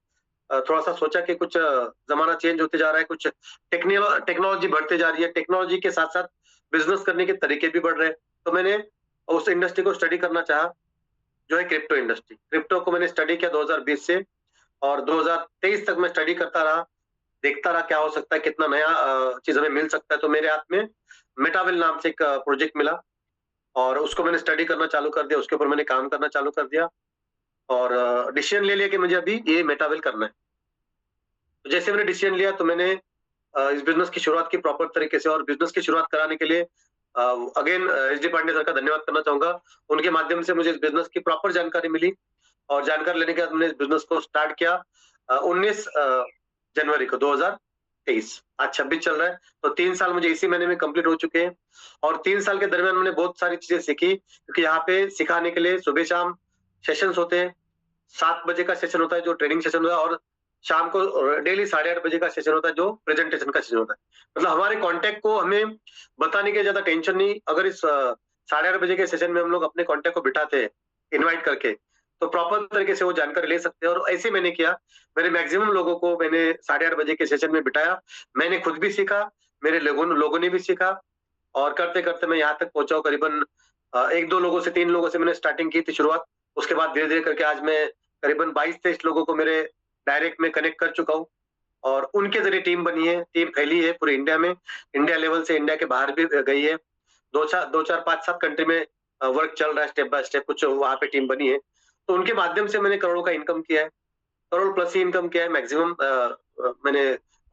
थोड़ा सा सोचा कि कुछ जमाना चेंज होते जा रहा है, कुछ टेक्नोलॉजी बढ़ते जा रही है, टेक्नोलॉजी के साथ साथ बिजनेस करने के तरीके भी बढ़ रहे हैं। तो मैंने उस इंडस्ट्री को स्टडी करना चाहा, जो है क्रिप्टो इंडस्ट्री। क्रिप्टो को मैंने स्टडी किया 2020 से, और 2023 तक मैं स्टडी करता रहा, देखता रहा क्या हो सकता है, कितना नया चीज हमें मिल सकता है। तो मेरे हाथ में मेटावेल नाम से एक प्रोजेक्ट मिला, और उसको मैंने स्टडी करना चालू कर दिया, उसके ऊपर मैंने काम करना चालू कर दिया, और डिसीजन ले लिया कि मुझे अभी ये मेटावेल करना है। तो जैसे मैंने डिसीजन लिया, तो मैंने इस बिजनेस की शुरुआत की प्रॉपर तरीके से। और बिजनेस की शुरुआत कराने के लिए again S D Pandey sir का धन्यवाद करना चाहूंगा। उनके माध्यम से मुझे इस बिजनेस की प्रॉपर जानकारी मिली, और जानकारी लेने के बाद मैंने इस बिजनेस को स्टार्ट किया 19 जनवरी को 2023। आज 26 चल रहा है, तो 3 साल मुझे इसी महीने में कंप्लीट हो चुके हैं। और 3 साल के दरमियान मैंने बहुत सारी चीजें सीखी, क्योंकि यहाँ पे सिखाने के लिए सुबह शाम सेशंस होते हैं। 7 बजे का सेशन होता है जो ट्रेनिंग सेशन होता है, और शाम को डेली 8:30 बजे का सेशन होता है जो प्रेजेंटेशन का सेशन होता है। मतलब हमारे कॉन्टेक्ट को हमें बताने की ज्यादा टेंशन नहीं। अगर इस 8:30 बजे के सेशन में हम लोग अपने कॉन्टेक्ट को बिठाते हैं इन्वाइट करके, तो प्रॉपर तरीके से वो जानकारी ले सकते हैं। और ऐसे मैंने किया, मैंने मैक्सिमम लोगों को मैंने 8:30 बजे के सेशन में बिठाया। मैंने खुद भी सीखा, मेरे लोगों ने भी सीखा, और करते करते मैं यहाँ तक पहुंचा हूँ। करीबन 1-2 लोगों से, 3 लोगों से मैंने स्टार्टिंग की थी शुरुआत। उसके बाद धीरे धीरे करके आज मैं करीबन 22-23 लोगों को मेरे डायरेक्ट में कनेक्ट कर चुका हूँ, और उनके जरिए टीम बनी है, टीम फैली है पूरे इंडिया में। इंडिया लेवल से इंडिया के बाहर भी गई है, 2-4 5-7 कंट्री में वर्क चल रहा है, स्टेप बाय स्टेप कुछ वहां पे टीम बनी है। तो उनके माध्यम से मैंने करोड़ों का इनकम किया है, करोड़ प्लस ही इनकम किया है मैक्सिमम। मैंने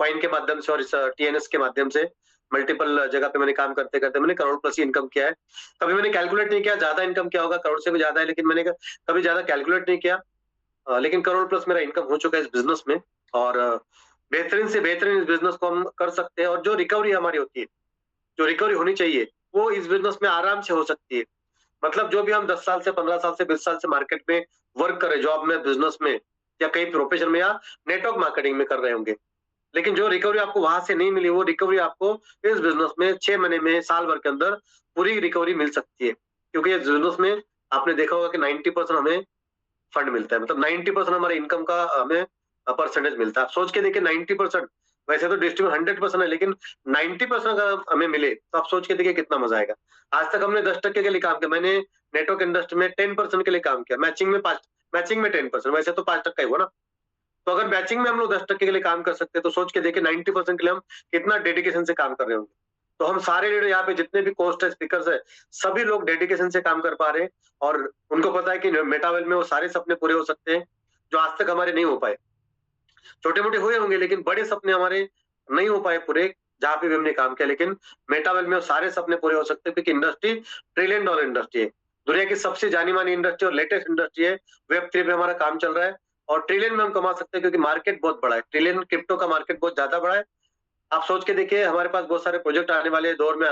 कॉइन के माध्यम से और इस टीएनएस के माध्यम से मल्टीपल जगह पे मैंने काम करते करते मैंने करोड़ प्लस ही इनकम किया है। कभी मैंने कैलकुलेट नहीं किया ज्यादा इनकम क्या होगा, करोड़ से भी ज्यादा है, लेकिन मैंने कभी ज्यादा कैलकुलेट नहीं किया। लेकिन करोड़ प्लस मेरा इनकम हो चुका है इस बिजनेस में, और बेहतरीन से बेहतरीन इस बिजनेस को हम कर सकते हैं। और जो रिकवरी हमारी होती है, जो रिकवरी होनी चाहिए, वो इस बिजनेस में आराम से हो सकती है। मतलब जो भी हम 10 साल से, 15 साल से, 20 साल से मार्केट में वर्क कर रहे, जॉब में, बिजनेस में, या कई प्रोफेशन में, या नेटवर्क मार्केटिंग में कर रहे होंगे, लेकिन जो रिकवरी आपको वहां से नहीं मिली, वो रिकवरी आपको इस बिजनेस में 6 महीने में, साल भर के अंदर पूरी रिकवरी मिल सकती है। क्योंकि इस बिजनेस में आपने देखा होगा कि 90% हमें फंड मिलता है। मतलब 90% हमारे इनकम का हमें परसेंटेज मिलता है। आप सोच के देखिए 90%, वैसे तो डिस्ट्रीब्यूट 100% है, लेकिन 90% अगर हमें मिले तो आप सोच के देखिए कितना मजा आएगा। आज तक हमने 10% के लिए काम किया। मैंने नेटवर्क इंडस्ट्री में 10% के लिए काम किया, मैचिंग में 10%, वैसे तो 5% ही हुआ ना। तो अगर मैचिंग में हम लोग 10% के लिए काम कर सकते हैं, तो सोच के देखिए 90% के लिए हम कितना डेडिकेशन से काम कर रहे होंगे। तो हम सारे लीडर यहाँ पे जितने भी कोस्ट है, स्पीकर्स है, सभी लोग डेडिकेशन से काम कर पा रहे हैं, और उनको पता है कि मेटावेल में वो सारे सपने पूरे हो सकते हैं जो आज तक हमारे नहीं हो पाए। छोटे मोटे हुए होंगे, लेकिन बड़े सपने हमारे नहीं हो पाए पूरे, जहां पे भी हमने काम किया। लेकिन मेटावेल में वो सारे सपने पूरे हो सकते हैं, क्योंकि इंडस्ट्री $1 ट्रिलियन इंडस्ट्री है, दुनिया की सबसे जानी मानी इंडस्ट्री और लेटेस्ट इंडस्ट्री है। Web3 पे हमारा काम चल रहा है, और ट्रिलियन में हम कमा सकते हैं, क्योंकि मार्केट बहुत बड़ा है। ट्रिलियन क्रिप्टो का मार्केट बहुत ज्यादा बड़ा है। आप सोच के देखिए, हमारे पास बहुत सारे प्रोजेक्ट आने वाले दौर में,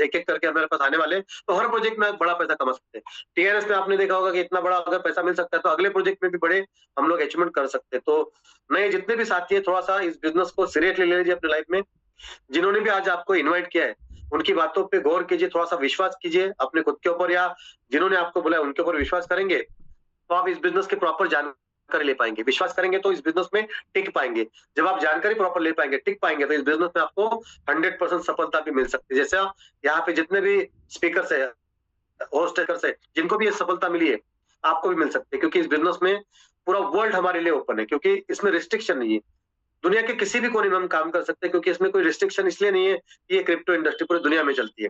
एक एक करके हमारे पास आने वाले, तो हर प्रोजेक्ट में बड़ा पैसा कमा सकते हैं। टीआरएस में आपने देखा होगा कि इतना बड़ा अगर पैसा मिल सकता है, तो अगले प्रोजेक्ट में भी बड़े हम लोग अचीवमेंट कर सकते हैं। तो नए जितने भी साथी है, थोड़ा सा इस बिजनेस को सीरियसली ले लीजिए अपनी लाइफ में। जिन्होंने भी आज आपको इन्वाइट किया है, उनकी बातों पे गौर कीजिए, थोड़ा सा विश्वास कीजिए अपने खुद के ऊपर, या जिन्होंने आपको बोला उनके ऊपर विश्वास करेंगे, तो आप इस बिजनेस के प्रॉपर जानकारी ले पाएंगे। विश्वास करेंगे तो इस बिजनेस में टिक पाएंगे। जब आप जानकारी प्रॉपर ले पाएंगे, टिक पाएंगे, तो इस बिजनेस में आपको 100% सफलता भी मिल सकती है। जैसे यहाँ पे जितने भी स्पीकर्स है, होस्टर्स है, जिनको भी ये सफलता मिली है, आपको भी मिल सकती है, क्योंकि इस बिजनेस में पूरा वर्ल्ड हमारे लिए ओपन है, क्योंकि इसमें रिस्ट्रिक्शन नहीं है। दुनिया के किसी भी कोने में हम काम कर सकते हैं, क्योंकि इसमें कोई रिस्ट्रिक्शन इसलिए नहीं है कि ये क्रिप्टो इंडस्ट्री पूरी दुनिया में चलती है।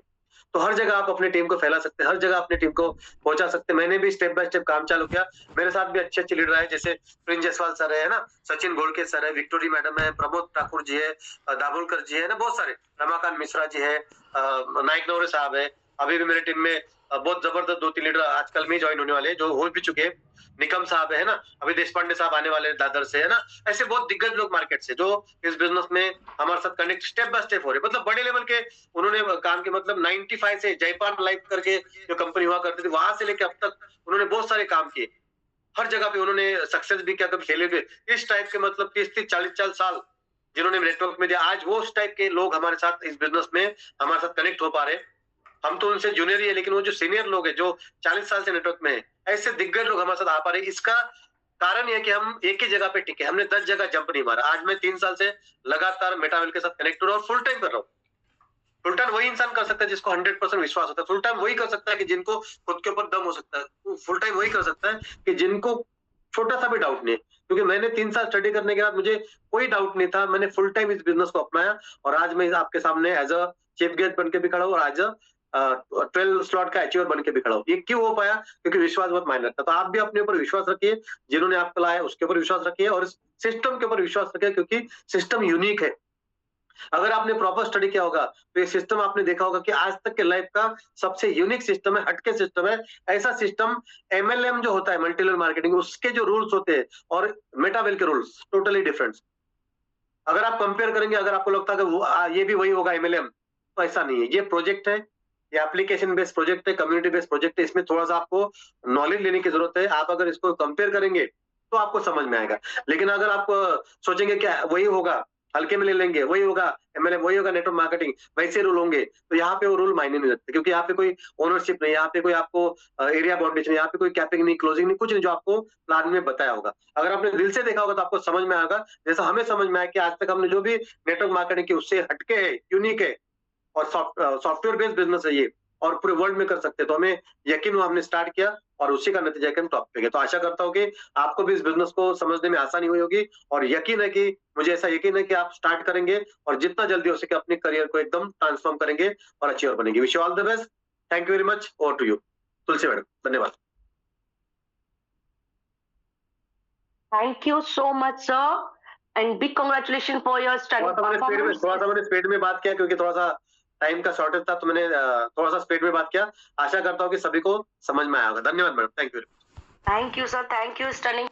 तो हर जगह आप अपनी टीम को फैला सकते हैं, हर जगह अपनी टीम को पहुंचा सकते हैं। मैंने भी स्टेप बाय स्टेप काम चालू किया। मेरे साथ भी अच्छे अच्छे लीडर आए, जैसे प्रिंस जायसवाल सर है ना, सचिन गोलके सर है, विक्टोरी मैडम है, प्रमोद ठाकुर जी है, दाभोलकर जी है ना, बहुत सारे, रमाकांत मिश्रा जी है, नाइक नवरे साहब है। अभी भी मेरी टीम में बहुत जबरदस्त 2-3 लीडर आजकल में ज्वाइन होने वाले हैं, जो हो भी चुके हैं। निकम साहब है ना, अभी देश पांडे साहब आने वाले हैं दादर से, है ना। ऐसे बहुत दिग्गज लोग मार्केट से जो इस बिजनेस में हमारे साथ कनेक्ट स्टेप बाय स्टेप हो रहे, मतलब बड़े लेवल के उन्होंने काम के, मतलब 95 से जयपाल लाइफ करके जो कंपनी हुआ करती थी, वहां से लेके अब तक उन्होंने बहुत सारे काम किए। हर जगह पे उन्होंने सक्सेस भी किया, कभी फेलियर भी। इस टाइप के मतलब 30-30, 40-40 साल जिन्होंने नेटवर्क में दिया, आज वो उस टाइप के लोग हमारे साथ इस बिजनेस में हमारे साथ कनेक्ट हो पा रहे। हम तो उनसे जूनियर ही है, लेकिन वो जो सीनियर लोग हैं, जो 40 साल से नेटवर्क में है, ऐसे दिग्गज लोग हमारे साथ आ पा रहे। इसका कारण यह है कि हम एक ही जगह पे टिके, हमने 10 जगह जंप नहीं मारा। आज मैं 3 साल से लगातार मेटावेल के साथ कनेक्ट हो रहा हूँ और फुल टाइम कर रहा हूँ। फुल टाइम वही इंसान कर सकता है जिसको 100% विश्वास होता है। फुल टाइम वही कर सकता है कि जिनको खुद के ऊपर दम हो सकता है। फुल टाइम वही कर सकता है कि जिनको छोटा सा भी डाउट नहीं है, क्योंकि मैंने 3 साल स्टडी करने के बाद मुझे कोई डाउट नहीं था। मैंने फुल टाइम इस बिजनेस को अपनाया और आज मैं आपके सामने एज अ चीफ गेस्ट बन के भी खड़ा हूँ और एज अ 12 स्लॉट का अचीवर बन के भी खड़ा हूँ। ये क्यों हो पाया? क्योंकि विश्वास बहुत मायने रखता है। तो आप भी अपने ऊपर विश्वास रखिए, जिन्होंने आपको लाया उसके ऊपर विश्वास रखिए और सिस्टम के ऊपर विश्वास रखिए, क्योंकि सिस्टम यूनिक है। अगर आपने प्रॉपर स्टडी किया होगा तो ये सिस्टम आपने देखा होगा कि आज तक के लाइफ का सबसे यूनिक सिस्टम है, हटके सिस्टम है। ऐसा सिस्टम MLM जो होता है, मल्टी लेवल मार्केटिंग, उसके जो रूल्स होते हैं और मेटावेल के रूल्स टोटली डिफरेंट। अगर आप कंपेयर करेंगे, अगर आपको लगता है कि ये भी वही होगा MLM, तो ऐसा नहीं है। ये प्रोजेक्ट है, ये एप्लीकेशन बेस्ड प्रोजेक्ट है, कम्युनिटी बेस्ड प्रोजेक्ट है। इसमें थोड़ा सा आपको नॉलेज लेने की जरूरत है। आप अगर इसको कंपेयर करेंगे तो आपको समझ में आएगा। लेकिन अगर आप सोचेंगे कि वही होगा, हल्के में ले लेंगे, वही होगा MLM, वही होगा नेटवर्क मार्केटिंग, वैसे रूल होंगे, तो यहाँ पे वो रूल मायने नहीं रखते, क्योंकि यहाँ पे कोई ओनरशिप नहीं, यहाँ पे कोई आपको एरिया बाउंड्रीज नहीं, यहाँ पे कोई कैपिंग नहीं, क्लोजिंग नहीं, कुछ नहीं, जो आपको प्लान में बताया होगा। अगर आपने दिल से देखा होगा तो आपको समझ में आएगा। जैसा हमें समझ में आया कि आज तक हमने जो भी नेटवर्क मार्केटिंग की उससे हटके है, यूनिक है और सॉफ्टवेयर बेस्ड बिजनेस है ये, और पूरे वर्ल्ड में कर सकते हैं। तो हमें यकीन हुआ, हमने स्टार्ट किया और उसी का नतीजा है कि हम टॉप पे गए। तो आशा करता हूँ कि आपको भी इस बिजनेस को समझने में आसानी हुई होगी और यकीन है कि मुझे ऐसा यकीन है कि आप स्टार्ट करेंगे और जितना जल्दी हो सके अपने करियर को एकदम ट्रांसफॉर्म करेंगे और अचीवर बनेंगे। Wish you all the best. Thank you very much. Over to you Tulsi madam. धन्यवाद। Thank you so much sir and big congratulation for your study performance. थोड़ा सा मैंने स्पीड में बात किया क्योंकि थोड़ा सा टाइम का शॉर्टेज था, तो मैंने थोड़ा सा स्पीड में बात किया। आशा करता हूँ कि सभी को समझ में आया होगा। धन्यवाद madam. Thank you. Thank you sir, thank you stunning.